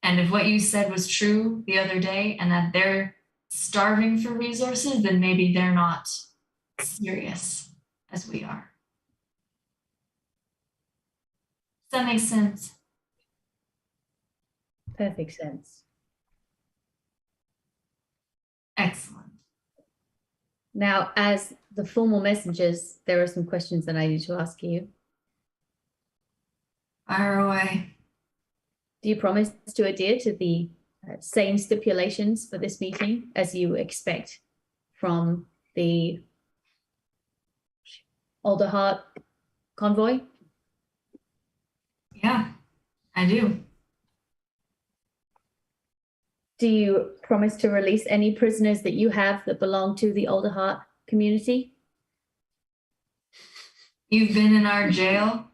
and if what you said was true the other day and that they're starving for resources, then maybe they're not serious as we are. Does that make sense? Perfect sense. Excellent. Now, as the formal messengers, there are some questions that I need to ask you. Fire away. Do you promise to adhere to the same stipulations for this meeting as you expect from the Alderheart convoy? Yeah, I do. Do you promise to release any prisoners that you have that belong to the Alderheart community? You've been in our jail.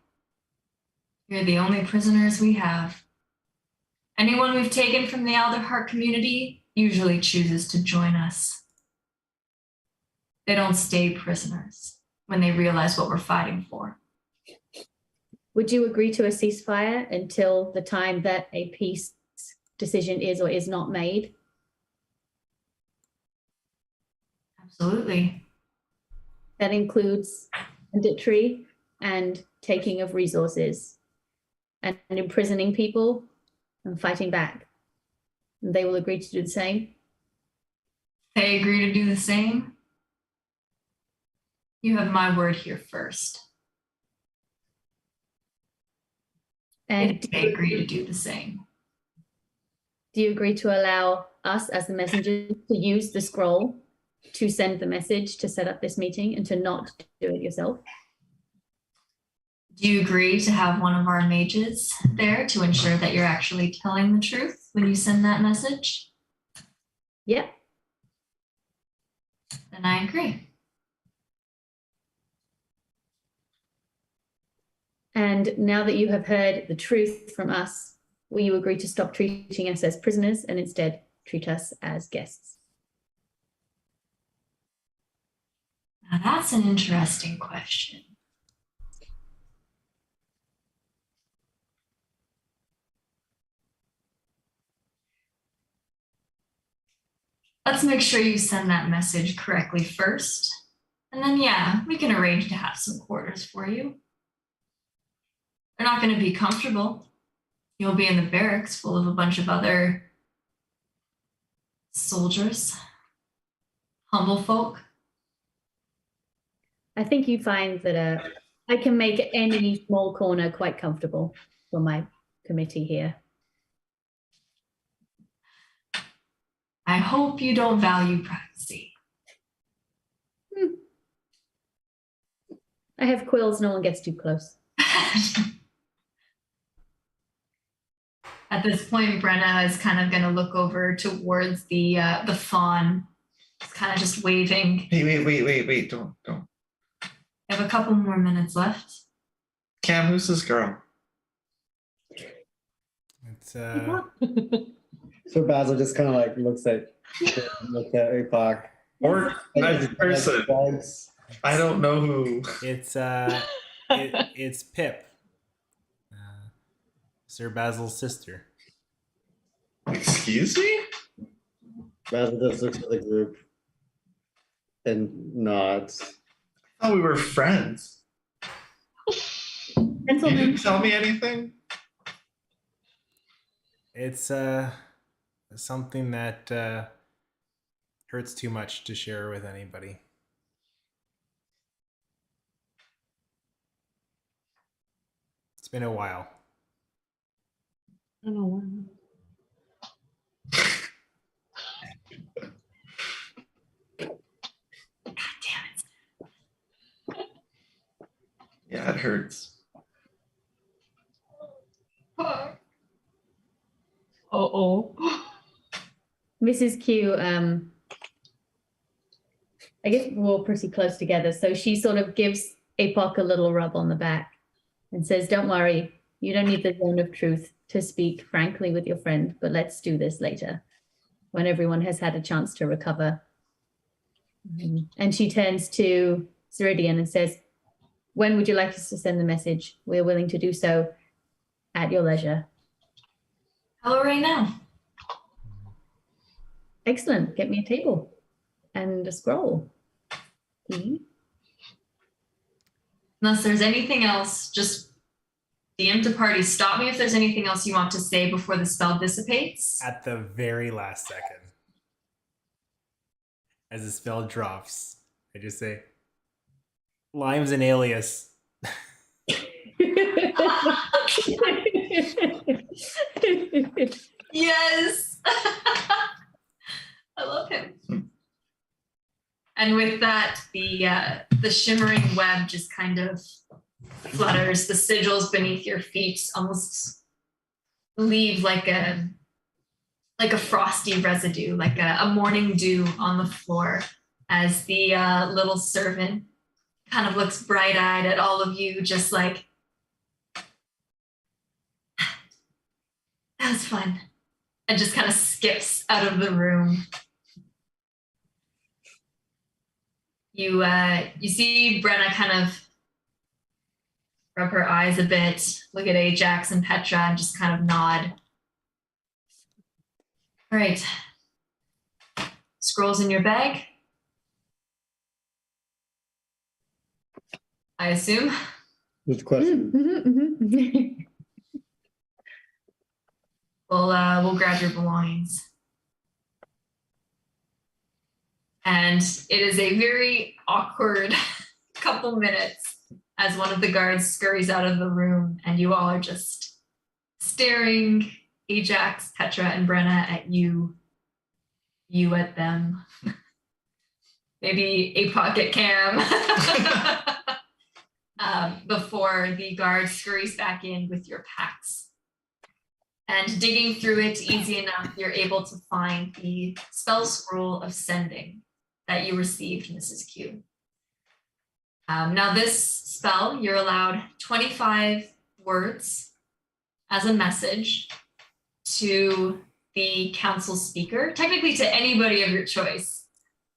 You're the only prisoners we have. Anyone we've taken from the Alderheart community usually chooses to join us. They don't stay prisoners when they realize what we're fighting for. Would you agree to a ceasefire until the time that a peace decision is or is not made? Absolutely. That includes banditry and taking of resources and imprisoning people and fighting back. And they will agree to do the same? They agree to do the same. You have my word here first. And They agree to do the same. do you agree to allow us as the messengers to use the scroll to send the message to set up this meeting and to not do it yourself? Do you agree to have one of our mages there to ensure that you're actually telling the truth when you send that message? Yep. Then I agree. And now that you have heard the truth from us, will you agree to stop treating us as prisoners and instead treat us as guests? Now that's an interesting question. Let's make sure you send that message correctly first. And then, yeah, we can arrange to have some quarters for you. They're not going to be comfortable. You'll be in the barracks full of a bunch of other soldiers, humble folk. I think you find that I can make any small corner quite comfortable for my committee here. I hope you don't value privacy. I have quills, no one gets too close. At this point, Brenna is kind of going to look over towards the fawn. It's kind of just waving. Wait, don't. I have a couple more minutes left. Cam, who's this girl? It's So Basil just kind of like looks at Apoc. Or nice person. I don't know who. it's Pip, Sir Basil's sister. Excuse me? Basil just looks at the group and nods. I thought we were friends. Can you tell me anything? It's something that hurts too much to share with anybody. been a while. Oh. Yeah, it hurts. Uh-oh. Mrs. Q, I guess we're all pretty close together. So she sort of gives Apoc a little rub on the back and says, don't worry, you don't need the zone of truth to speak frankly with your friend, but let's do this later when everyone has had a chance to recover. And she turns to Seridian and says, when would you like us to send the message? We're willing to do so at your leisure. Hello, right now. Excellent. Get me a table and a scroll. Unless there's anything else, just DM to party. Stop me if there's anything else you want to say before the spell dissipates. At the very last second, as the spell drops, I just say, Lime's an alias. Yes. I love him. And with that, the shimmering web just kind of flutters. The sigils beneath your feet almost leave like a frosty residue, like a morning dew on the floor, as the little servant kind of looks bright-eyed at all of you, just like, that was fun, and just kind of skips out of the room. You see Brenna kind of rub her eyes a bit, look at Ajax and Petra, and just kind of nod. All right. Scrolls in your bag, I assume. Good question. We'll grab your belongings. And it is a very awkward couple minutes as one of the guards scurries out of the room and you all are just staring, Ajax, Petra, and Brenna at you at them. Maybe Apoc at Cam. Before the guard scurries back in with your packs. And digging through it easy enough, you're able to find the spell scroll of sending that you received, Mrs. Q. Now this spell, you're allowed 25 words as a message to the council speaker, technically to anybody of your choice,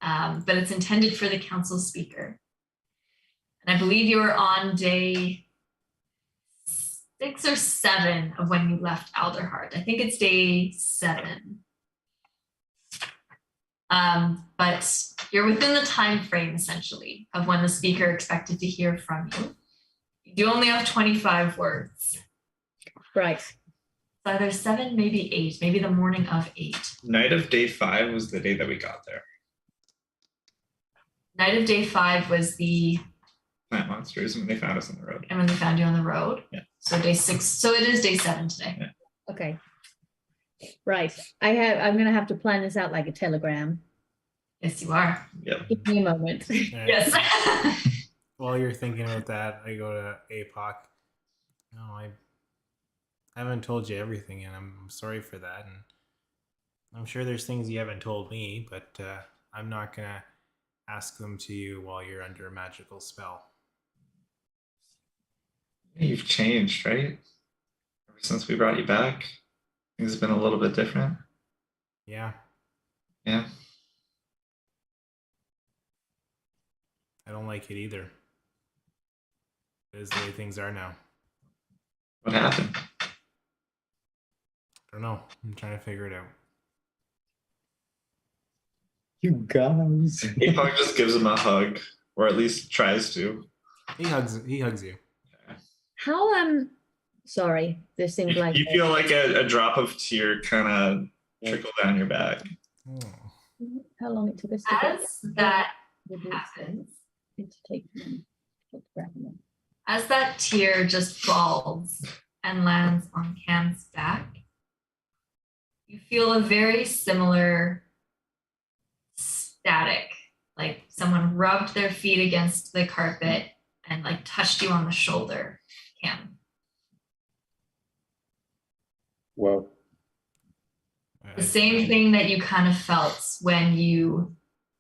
but it's intended for the council speaker. And I believe you were on day 6 or 7 of when you left Alderheart. I think it's day 7. But you're within the time frame, essentially, of when the speaker expected to hear from you. You do only have 25 words. Right. It's either 7, maybe 8, maybe the morning of 8. Night of day 5 was the day that we got there. Night of day 5 was the Plant monsters when they found us on the road. and when they found you on the road. Yeah. So day 6. So it is day 7 today. Yeah. Okay. Right. I'm gonna have to plan this out like a telegram. Yes, you are. Yep. Give me a moment. Yeah. Yes. While you're thinking about that, I go to Apoc. No, I haven't told you everything, and I'm sorry for that. And I'm sure there's things you haven't told me, but I'm not gonna ask them to you while you're under a magical spell. You've changed, right? Ever since we brought you back, things have been a little bit different. Yeah, Yeah. I don't like it either. It is the way things are now. What happened? I don't know. I'm trying to figure it out. You guys. Apoc just gives him a hug, or at least tries to. He hugs you. How sorry, this seemed like You feel like a drop of tear kind of trickle down your back. Oh. how long it took us to get As that there. happens, To take them. As that tear just falls and lands on Cam's back, you feel a very similar static, like someone rubbed their feet against the carpet and like touched you on the shoulder, Cam. Whoa. The same thing that you kind of felt when you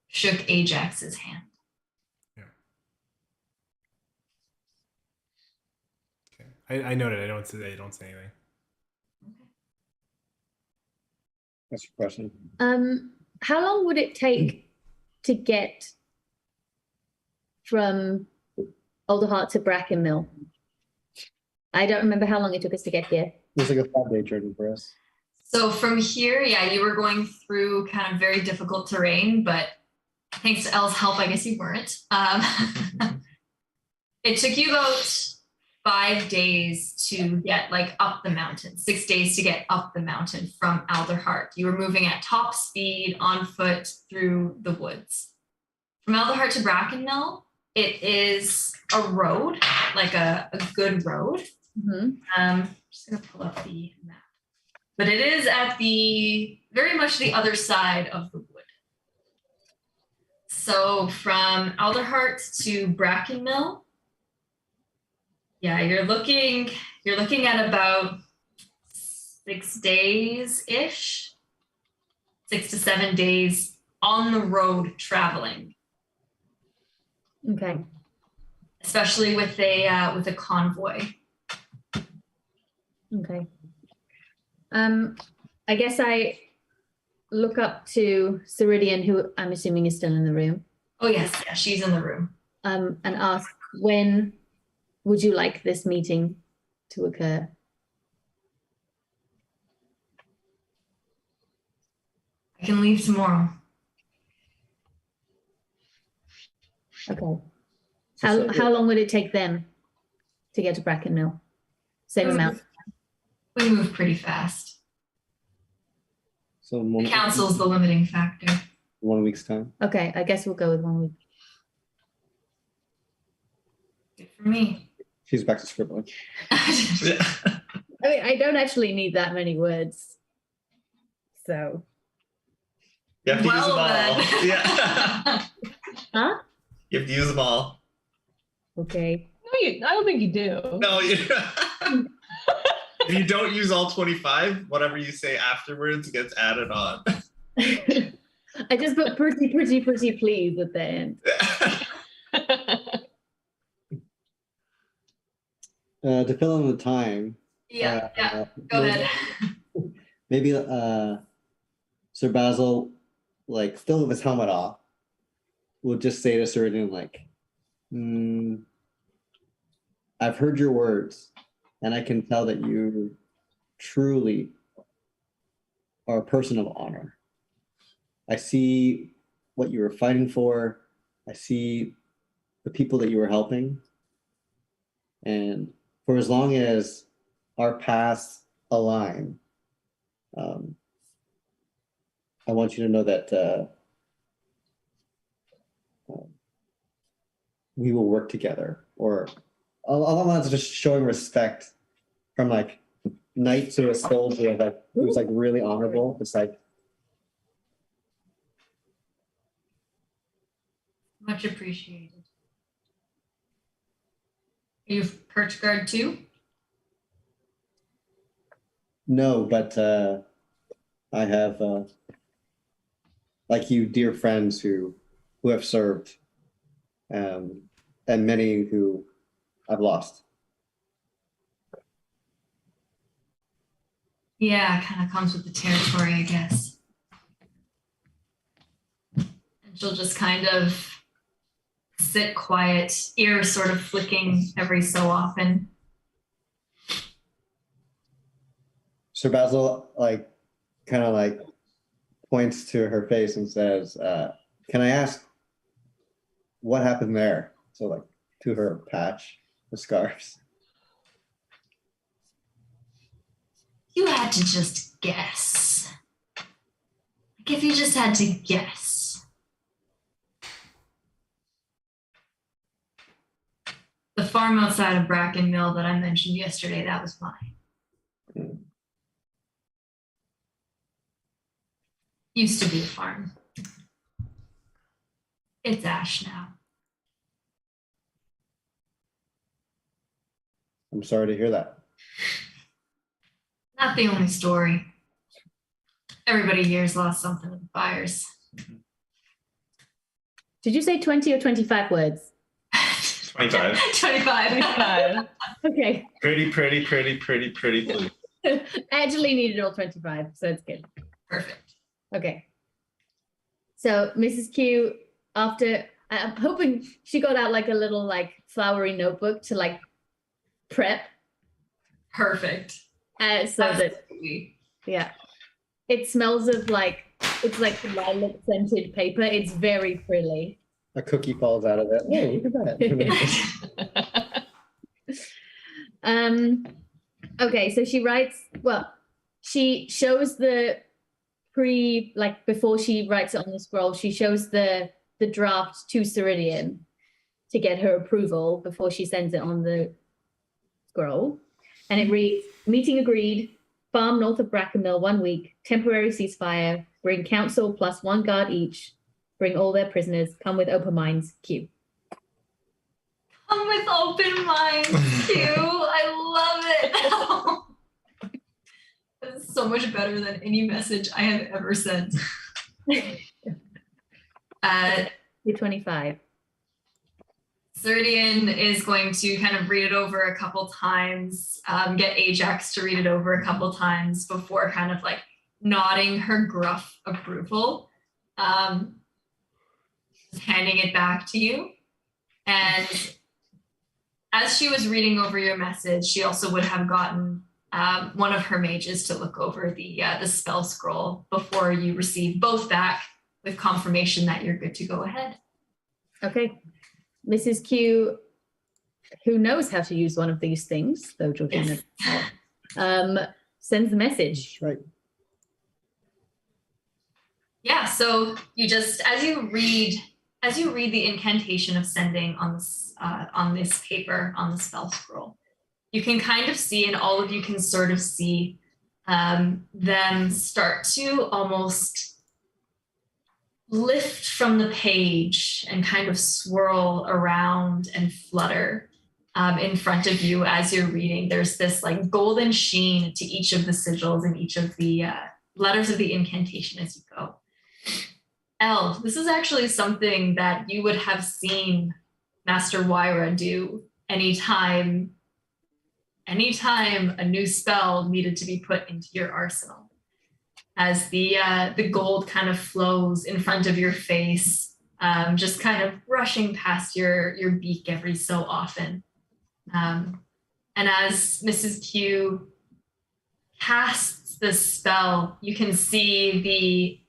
shook Ajax's hand. Yeah. Okay. I noted. I don't say anything. That's your question. How long would it take to get from Alderheart to Brackenmill? I don't remember how long it took us to get here. It was like a 5-day journey for us. So from here, yeah, you were going through kind of very difficult terrain, but thanks to Elle's help, I guess you weren't. It took you about 5 days to get like up the mountain, 6 days to get up the mountain from Alderheart. You were moving at top speed on foot through the woods. From Alderheart to Brackenmill, it is a road, like a good road. I'm just gonna pull up the map. But it is at the very much the other side of the wood. So from Alderheart to Brackenmill, yeah, you're looking at about 6 days-ish, 6 to 7 days on the road traveling. Okay. Especially with a convoy. Okay. I guess I look up to Seridian, who I'm assuming is still in the room. Oh yes, yeah, she's in the room. And ask, when would you like this meeting to occur? I can leave tomorrow. Okay. How long would it take them to get to Brackenmill? Same amount. We move pretty fast. So The council's the limiting factor. 1 week's time. Okay, I guess we'll go with 1 week. Good for me. She's back to scribbling. I mean, I don't actually need that many words. So. You have to use them all. Then. Yeah. Huh? You have to use them all. Okay. No, I don't think you do. No, if you don't use all 25, whatever you say afterwards gets added on. I just put pretty please at the end. To fill in the time. Yeah, go ahead. Maybe Sir Basil, like still with his helmet off, will just say to Seridian, like, I've heard your words, and I can tell that you truly are a person of honor. I see what you were fighting for. I see the people that you were helping. And for as long as our paths align, I want you to know that we will work together. Or all I'm just showing respect from like knight to a soldier that was like really honorable. It's like, Much appreciated. You've perch guard too? no, but I have like you, dear friends who have served, and many who I've lost. Yeah, kind of comes with the territory, I guess. And she'll just kind of sit quiet, ears sort of flicking every so often. Sir Basil like kind of like points to her face and says, can I ask what happened there? So like to her patch of scarves. You had to just guess. Like if you just had to guess. The farm outside of Bracken Mill that I mentioned yesterday, that was mine. Used to be a farm. It's ash now. I'm sorry to hear that. Not the only story. Everybody here's lost something in the fires. Did you say 20 or 25 words? 25. 25. Okay. Pretty, please. I actually needed all 25, so it's good. Perfect. Okay. So Mrs. Q, after I'm hoping she got out like a little like flowery notebook to like prep. Perfect. So that Absolutely. yeah, it smells of like it's like lilac scented paper. It's very frilly. A cookie falls out of it. Hey, look at that. Okay, so she writes. Well, she shows the before she writes it on the scroll. She shows the draft to Seridian to get her approval before she sends it on the scroll. And it reads, meeting agreed, farm north of Brackenmill 1 week, temporary ceasefire, bring council plus 1 guard each, bring all their prisoners, come with open minds, Q. Come with open minds, Q. I love it. That's so much better than any message I have ever sent. You're 25. Seridian is going to kind of read it over a couple times, get Ajax to read it over a couple times before kind of like nodding her gruff approval, handing it back to you. And as she was reading over your message, she also would have gotten one of her mages to look over the spell scroll before you receive both back with confirmation that you're good to go ahead. Okay. Mrs. Q, who knows how to use one of these things, though Georgina sends the message. Right. Yeah, so you just as you read the incantation of sending on this paper, on the spell scroll, you can kind of see, and all of you can sort of see them start to almost lift from the page and kind of swirl around and flutter in front of you as you're reading. There's this like golden sheen to each of the sigils and each of the letters of the incantation as you go. Elle, this is actually something that you would have seen Master Wyra do anytime a new spell needed to be put into your arsenal. As the gold kind of flows in front of your face, just kind of brushing past your beak every so often. And as Mrs. Q casts this spell, you can see the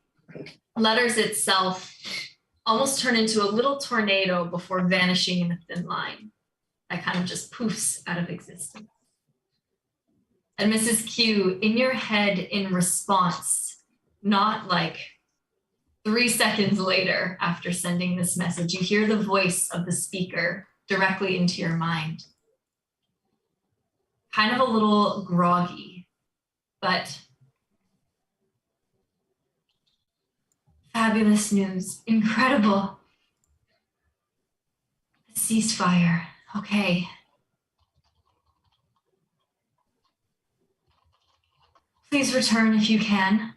letters itself almost turn into a little tornado before vanishing in a thin line that kind of just poofs out of existence. And Mrs. Q, in your head, in response, not like 3 seconds later after sending this message, you hear the voice of the speaker directly into your mind. Kind of a little groggy, but fabulous news, incredible. Ceasefire, okay. Please return if you can.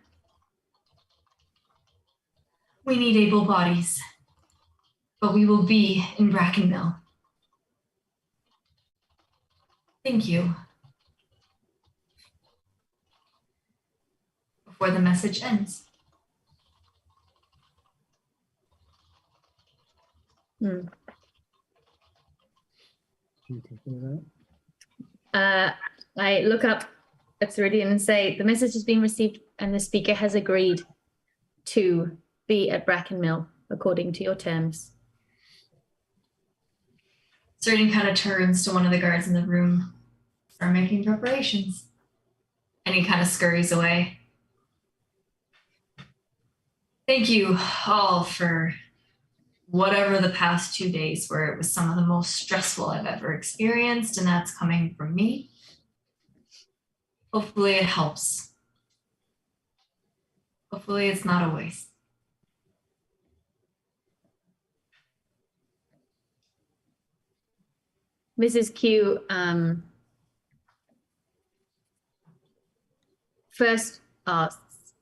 We need able bodies, but we will be in Brackenmill. Thank you. Before the message ends. I look up at Seridian and say, the message has been received and the speaker has agreed to be at Brackenmill according to your terms. Seridian kind of turns to one of the guards in the room. Start making preparations. And he kind of scurries away. Thank you all for whatever the past 2 days were. It was some of the most stressful I've ever experienced, and that's coming from me. Hopefully it helps. Hopefully it's not a waste. Mrs. Q first asks,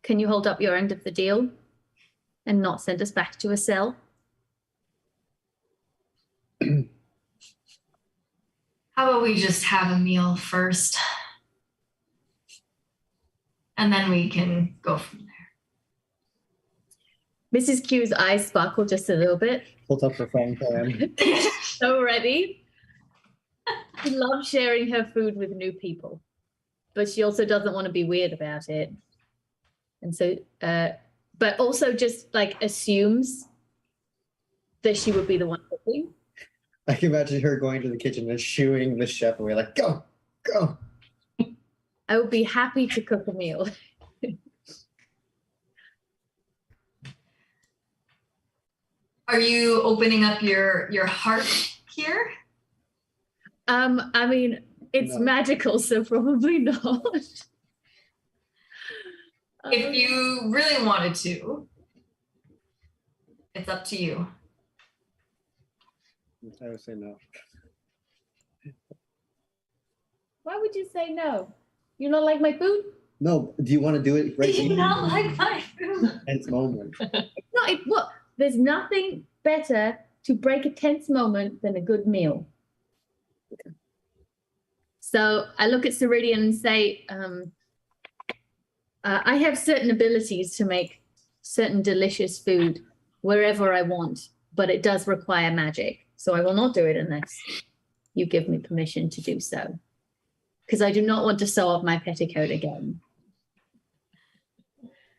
can you hold up your end of the deal and not send us back to a cell? How about we just have a meal first? And then we can go from there. Mrs. Q's eyes sparkle just a little bit. Hold up her phone for him. So ready. She loves sharing her food with new people, but she also doesn't want to be weird about it. And so, but also just like assumes that she would be the one cooking. I can imagine her going to the kitchen and shooing the chef away, like, go, go. I would be happy to cook a meal. Are you opening up your heart here? I mean, it's No. magical, so probably not. If you really wanted to, it's up to you. I would say no. Why would you say no? You don't like my food? No, do you want to do it right Do you now? not like my food? Tense moment. No, look, there's nothing better to break a tense moment than a good meal. Okay. So I look at Seridian and say, I have certain abilities to make certain delicious food wherever I want, but it does require magic. So I will not do it unless you give me permission to do so. Because I do not want to sew off my petticoat again.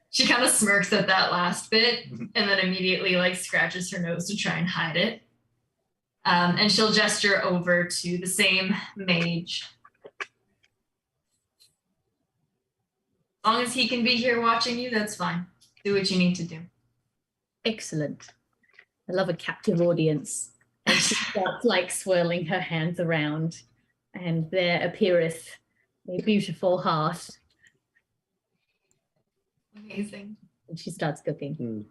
She kind of smirks at that last bit and then immediately like scratches her nose to try and hide it. And she'll gesture over to the same mage. As long as he can be here watching you, that's fine. Do what you need to do. Excellent. I love a captive audience. And she starts like swirling her hands around, and there appeareth a beautiful heart. Amazing. And she starts cooking. Hmm.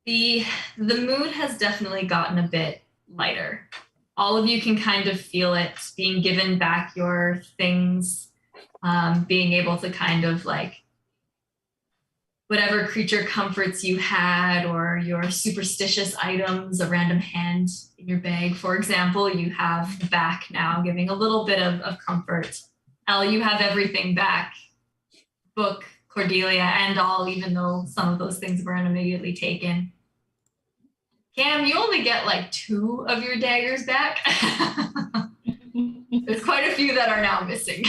The mood has definitely gotten a bit lighter. All of you can kind of feel it, being given back your things, being able to kind of like whatever creature comforts you had or your superstitious items, a random hand in your bag, for example, you have back now, giving a little bit of comfort. Elle, you have everything back. Book, Cordelia, and all, even though some of those things weren't immediately taken. Cam, you only get like 2 of your daggers back. There's quite a few that are now missing.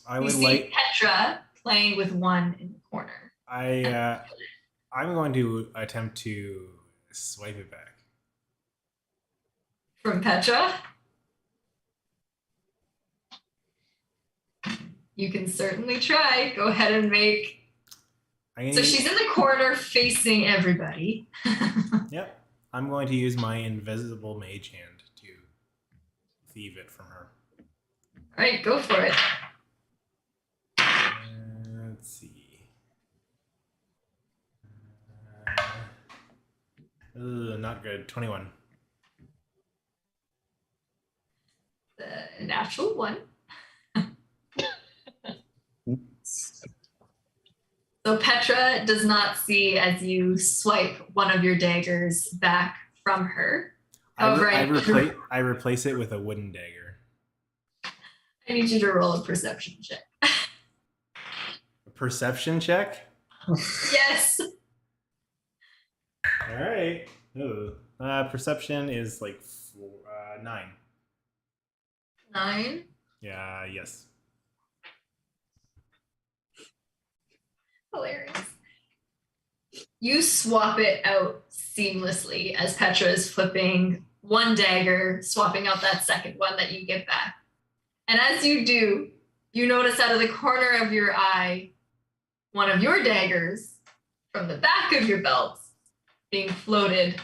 I You would see like. Petra playing with one in the corner. I'm going to attempt to swipe it back. From Petra? You can certainly try. Go ahead and make. So she's in the corner facing everybody. Yep. I'm going to use my invisible mage hand to thieve it from her. All right, go for it. Let's see. Not good. 21. The natural 1. So Petra does not see as you swipe one of your daggers back from her. I replace it with a wooden dagger. I need you to roll a perception check. A perception check? Yes. All right. Ooh. Perception is like 9. 9. Yeah, yes. Hilarious. You swap it out seamlessly as Petra is flipping one dagger, swapping out that second one that you give back. And as you do, you notice out of the corner of your eye, one of your daggers from the back of your belt being floated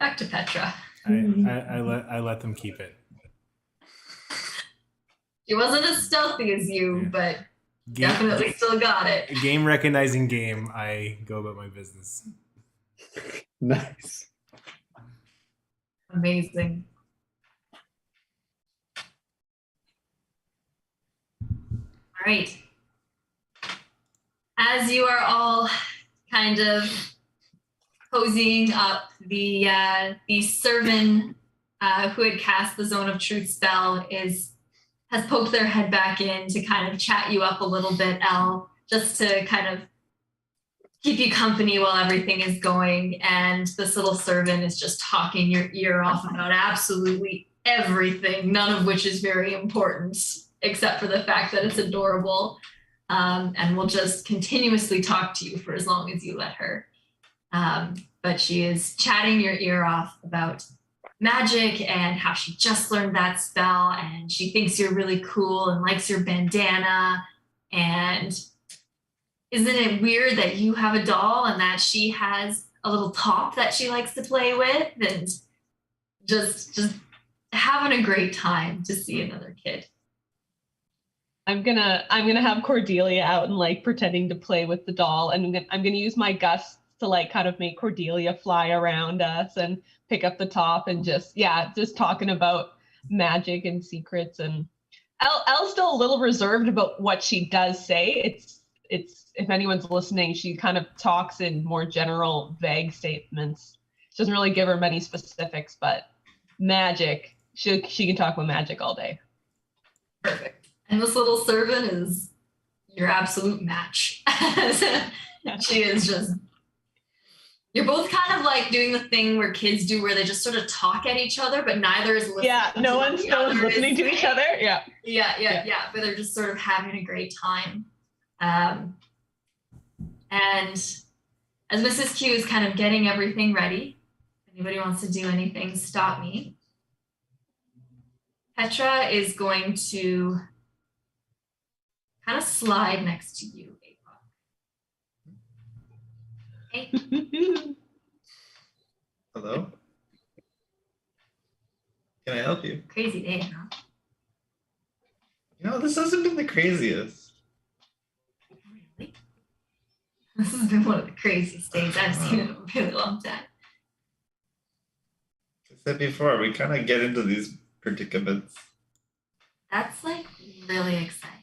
back to Petra. I let them keep it. She wasn't as stealthy as you, but definitely still got it. Game recognizing game. I go about my business. Nice. Amazing. All right. As you are all kind of cozying up, the servant who had cast the Zone of Truth spell has poked their head back in to kind of chat you up a little bit, Elle, just to kind of keep you company while everything is going. And this little servant is just talking your ear off about absolutely everything, none of which is very important, except for the fact that it's adorable. And will just continuously talk to you for as long as you let her. But she is chatting your ear off about magic and how she just learned that spell, and she thinks you're really cool and likes your bandana. And isn't it weird that you have a doll and that she has a little top that she likes to play with, and just having a great time to see another kid. I'm gonna have Cordelia out and like pretending to play with the doll, and I'm gonna use my gusts to like kind of make Cordelia fly around us and pick up the top and just talking about magic and secrets. And Elle's still a little reserved about what she does say. It's if anyone's listening, she kind of talks in more general, vague statements. She doesn't really give her many specifics, but magic, she can talk about magic all day. Perfect. And this little servant is your absolute match. She is just, you're both kind of like doing the thing where kids do where they just sort of talk at each other, but neither is listening. Yeah, no one's listening to each other. Yeah. Yeah. But they're just sort of having a great time. And as Mrs. Q is kind of getting everything ready, if anybody wants to do anything, stop me. Petra is going to kind of slide next to you, Apoc. Okay. Hello? Can I help you? Crazy day, huh? You know, this hasn't been the craziest. Really? This has been one of the craziest days I've seen in a really long time. I said before, we kind of get into these predicaments. That's like really exciting.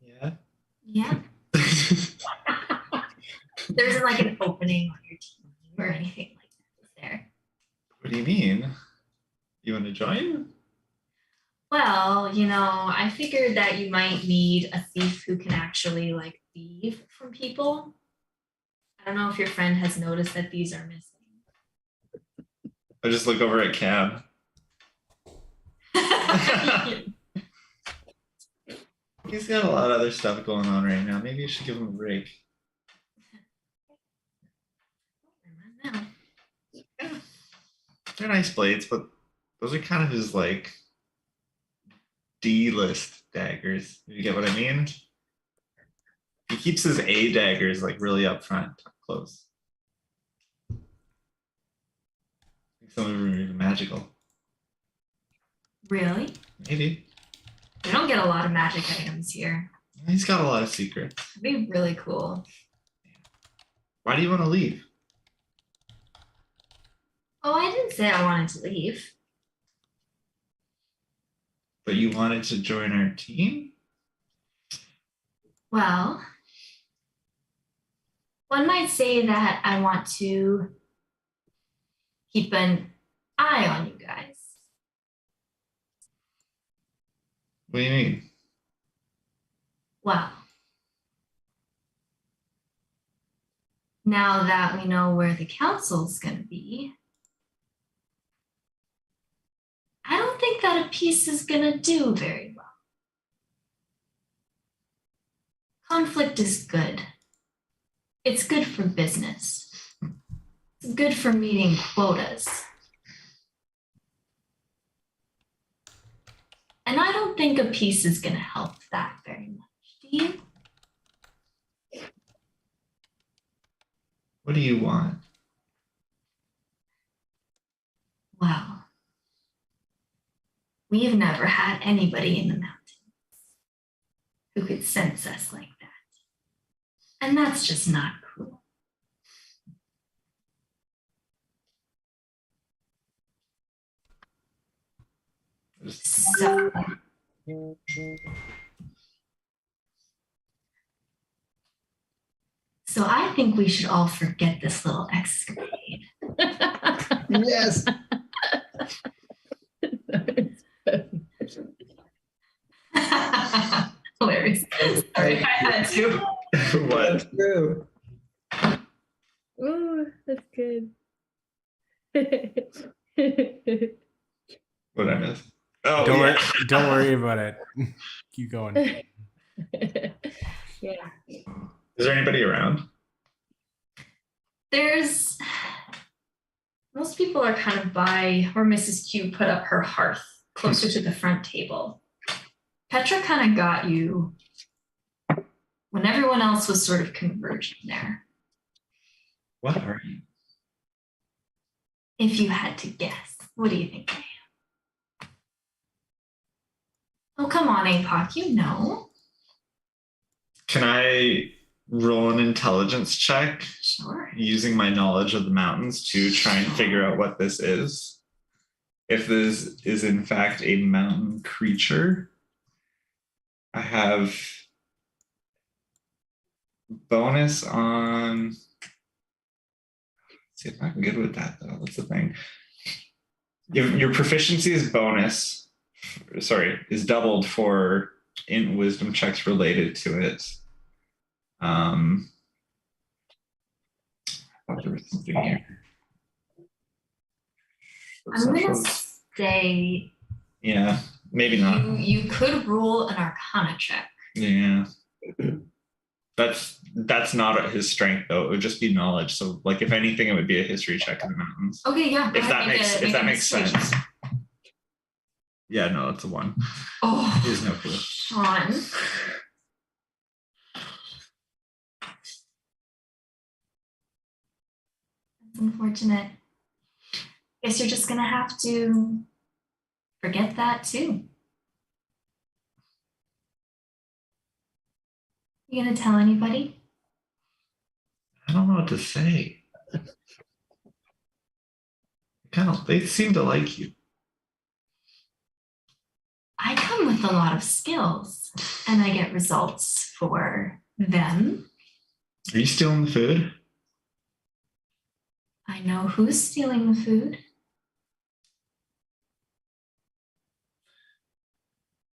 Yeah? Yeah. There isn't like an opening on your team or anything like that, is there? What do you mean? You want to join? Well, I figured that you might need a thief who can actually like thieve from people. I don't know if your friend has noticed that these are missing. I just look over at Cam. He's got a lot of other stuff going on right now. Maybe you should give him a break. Yeah. They're nice blades, but those are kind of his like D-list daggers. You get what I mean? He keeps his A daggers like really up front, up close. Some of them are even magical. Really? Maybe. We don't get a lot of magic items here. He's got a lot of secrets. It'd be really cool. Why do you want to leave? Oh, I didn't say I wanted to leave. But you wanted to join our team? Well, one might say that I want to keep an eye on you guys. What do you mean? Well, now that we know where the council's going to be, I don't think that a piece is going to do very well. Conflict is good. It's good for business. It's good for meeting quotas. don't think a piece is going to help that very much, do you? What do you want? Well, we have never had anybody in the mountains who could sense us like that. And that's just not cool. So, I think we should all forget this little escapade. Yes. Hilarious. Sorry, I had to. What? That's true. Ooh, that's good. What I miss? Oh, Don't yeah. don't worry about it. Keep going. Yeah. Is there anybody around? There's most people are kind of by where Mrs. Q put up her hearth, closer to the front table. Petra kind of got you when everyone else was sort of converging there. What are you? If you had to guess, what do you think I am? Oh, come on, Apoc, you know. Can I roll an intelligence check Sure. using my knowledge of the mountains to try and figure out what this is? If this is in fact a mountain creature, I have bonus on. Let's see if I'm good with that though. That's the thing. Your proficiency is bonus. Sorry, is doubled for in wisdom checks related to it. I thought there was something here. I'm gonna say Yeah, maybe not. you could roll an Arcana check. Yeah. That's not his strength though. It would just be knowledge. So like if anything, it would be a history check in the mountains. Okay, yeah. If that makes history sense. check. Yeah, no, it's a 1. Oh, It is no cool. Sean. That's unfortunate. Guess you're just gonna have to forget that too. You gonna tell anybody? I don't know what to say. They seem to like you. I come with a lot of skills and I get results for them. Are you stealing the food? I know who's stealing the food.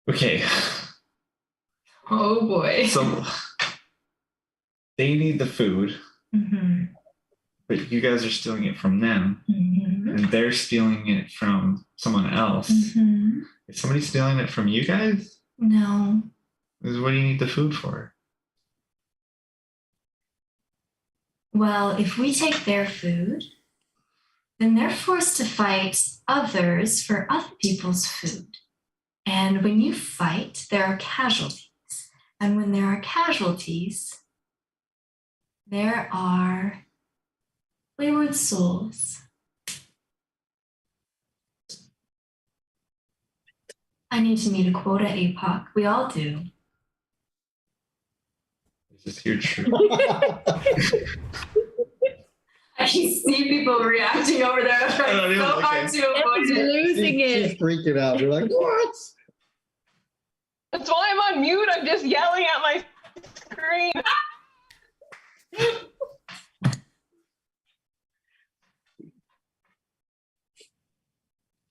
Okay. Oh boy. So they need the food, but you guys are stealing it from them, and they're stealing it from someone else. Is somebody stealing it from you guys? No. What do you need the food for? Well, if we take their food, then they're forced to fight others for other people's food. And when you fight, there are casualties. And when there are casualties, there are wayward souls. I need to meet a quota, Apoc. We all do. Is this your truth? I can see people reacting over there. I'm trying so hard to avoid it. Losing She's it. freaking out. You're like, what? That's why I'm on mute. I'm just yelling at my screen.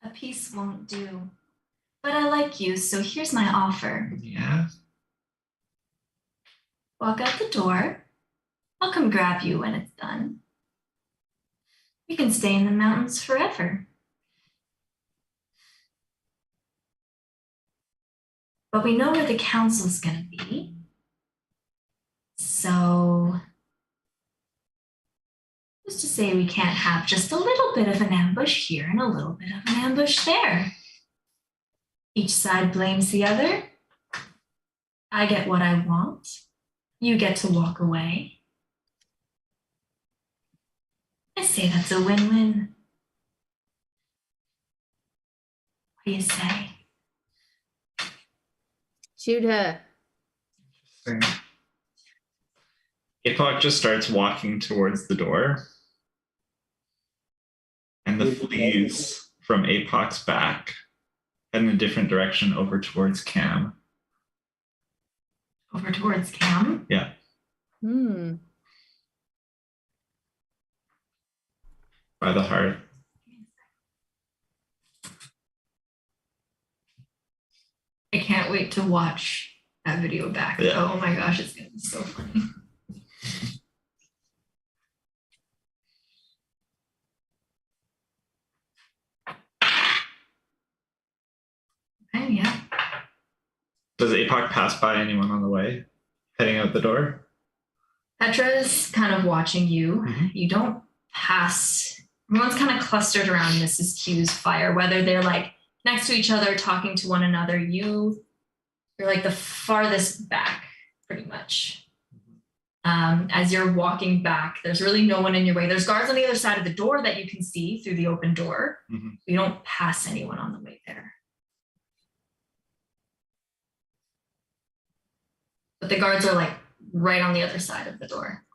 A piece won't do. But I like you, so here's my offer. Yeah. Walk out the door. I'll come grab you when it's done. We can stay in the mountains forever. But we know where the council's gonna be. So, who's to say we can't have just a little bit of an ambush here and a little bit of an ambush there? Each side blames the other. I get what I want. You get to walk away. I say that's a win-win. What do you say? Shoot her. Apoc just starts walking towards the door. And the fleas from Apoc's back head in a different direction over towards Cam. Over towards Cam? Yeah. By the heart. I can't wait to watch that video back. Yeah. Oh my gosh, it's gonna be so funny. Okay, yeah. Does Apoc pass by anyone on the way, heading out the door? Petra's kind of watching you. Mhm. You don't pass. Everyone's kind of clustered around Mrs. Q's fire, whether they're like next to each other, talking to one another. You're like the farthest back, pretty much. As you're walking back, there's really no one in your way. There's guards on the other side of the door that you can see through the open door. Mhm. You don't pass anyone on the way there. But the guards are like right on the other side of the door.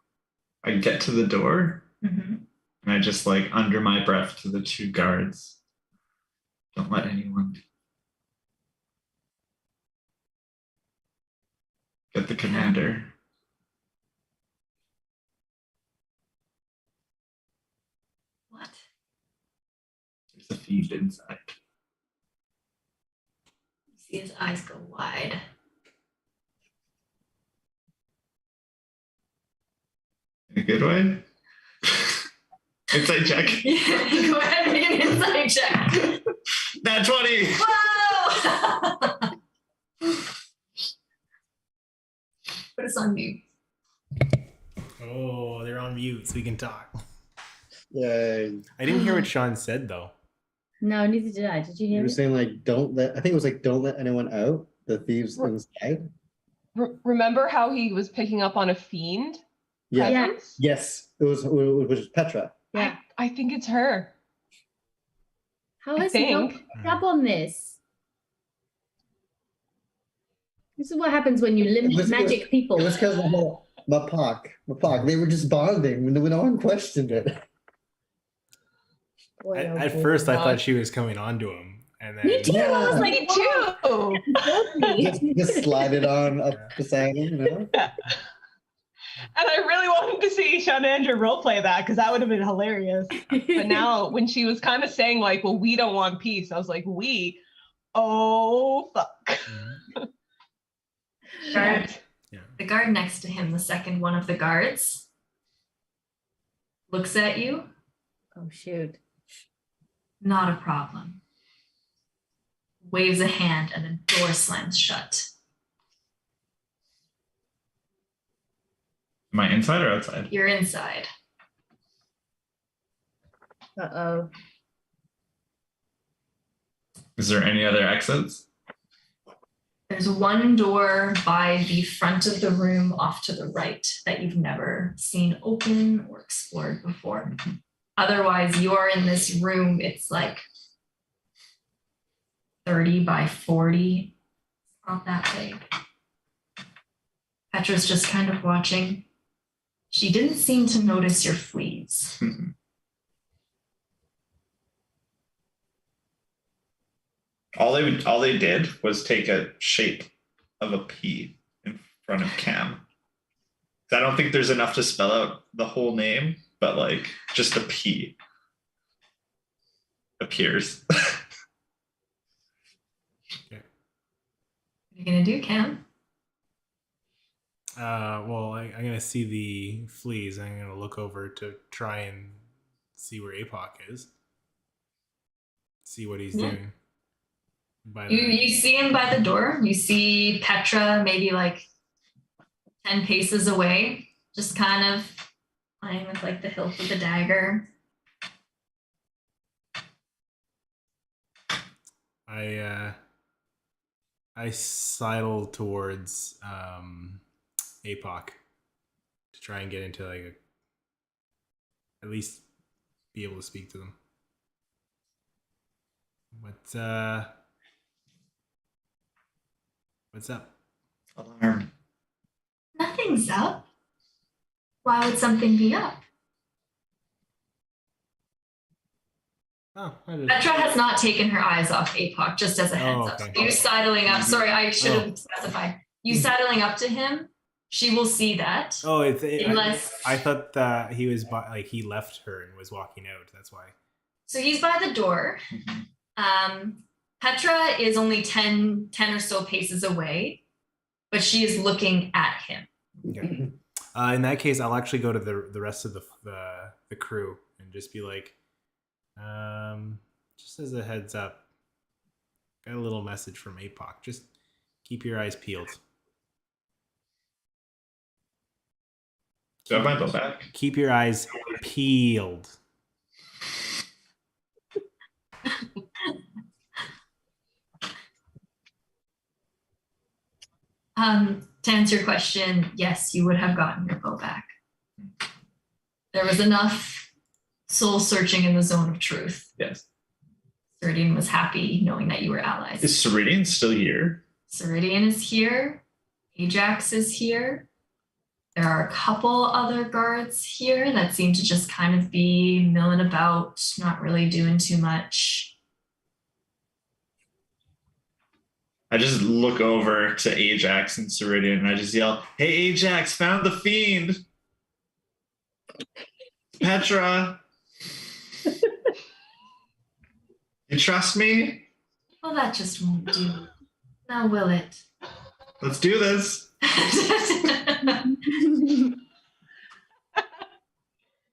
I get to the door Mm-hmm. and I just like under my breath to the two guards. Don't let anyone get the commander. What? There's a fiend inside. You see his eyes go wide. In a good way? Inside check. Go ahead and make an inside check. Nat 20! Whoa! Put us on mute. Oh, they're on mute, so we can talk. Yay. I didn't hear what Sean said though. No, neither did I. Did you You hear were it? saying like don't let anyone out. The thieves inside. Remember how he was picking up on a fiend Yeah. presence? Yes. It was Petra. Yeah. I think it's her. How I has he not think. picked up on this? This is what happens when you limit magic people. It was because of Apoc. They were just bonding when no one questioned it. Boy, oh At boy. first, I thought she was coming on to him, and then Me too. I was like, Me too. just slide it on up beside him, you know? And I really wanted to see Sean and Andrew roleplay that because that would have been hilarious. But now when she was kind of saying like, well, we don't want peace, I was like, we? Oh, fuck. Guard. Yeah. The guard next to him, the second one of the guards, looks at you. Oh shoot. Not a problem. Waves a hand and the door slams shut. Am I inside or outside? You're inside. Uh-oh. Is there any other exits? There's one door by the front of the room off to the right that you've never seen open or explored before. Otherwise, you're in this room. It's like 30 by 40. It's not that big. Petra's just kind of watching. She didn't seem to notice your fleas. All they did was take a shape of a P in front of Cam. I don't think there's enough to spell out the whole name, but like just a P appears. What are you gonna do, Cam? Well, I'm gonna see the fleas. I'm gonna look over to try and see where Apoc is. See what he's doing. You see him by the door. You see Petra maybe like 10 paces away, just kind of playing with like the hilt of the dagger. I I sidle towards Apoc to try and get into like at least be able to speak to them. What's up? Alarm. Nothing's up. Why would something be up? Oh, I did. Petra has not taken her eyes off Apoc, just as a heads up. okay. So you sidling up. Sorry, I should have specified. You sidling up to him, she will see that. Oh, Unless I thought that he was he left her and was walking out. That's why. so he's by the door. Petra is only 10 or so paces away, but she is looking at him. Okay. In that case, I'll actually go to the rest of the crew and just be like, just as a heads up, got a little message from Apoc. Just keep your eyes peeled. Do I have my bow back? Keep your eyes peeled. To answer your question, yes, you would have gotten your bow back. There was enough soul searching in the zone of truth. Yes. Seridian was happy knowing that you were allies. Is Seridian still here? Seridian is here. Ajax is here. There are a couple other guards here that seem to just kind of be milling about, not really doing too much. I just look over to Ajax and Seridian and I just yell, "Hey Ajax, found the fiend! Petra! You trust me? Well, that just won't do. Now will it? Let's do this."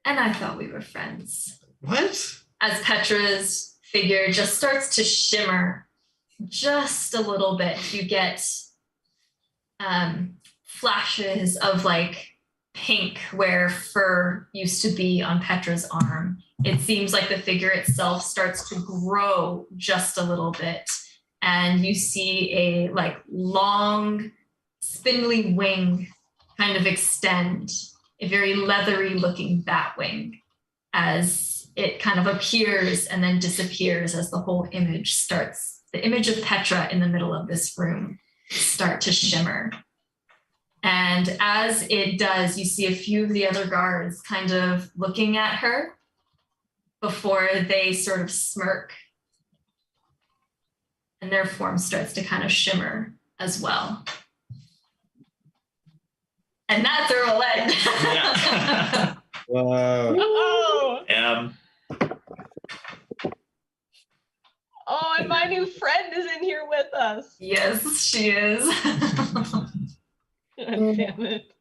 And I thought we were friends. What? As Petra's figure just starts to shimmer just a little bit, you get flashes of like pink where fur used to be on Petra's arm. It seems like the figure itself starts to grow just a little bit, and you see a like long spindly wing kind of extend, a very leathery looking bat wing, as it kind of appears and then disappears as the whole image starts, the image of Petra in the middle of this room start to shimmer. And as it does, you see a few of the other guards kind of looking at her before they sort of smirk, and their form starts to kind of shimmer as well. And that's where we'll end. Yeah. Wow. Oh, oh, and my new friend is in here with us. Yes, she is. God damn it.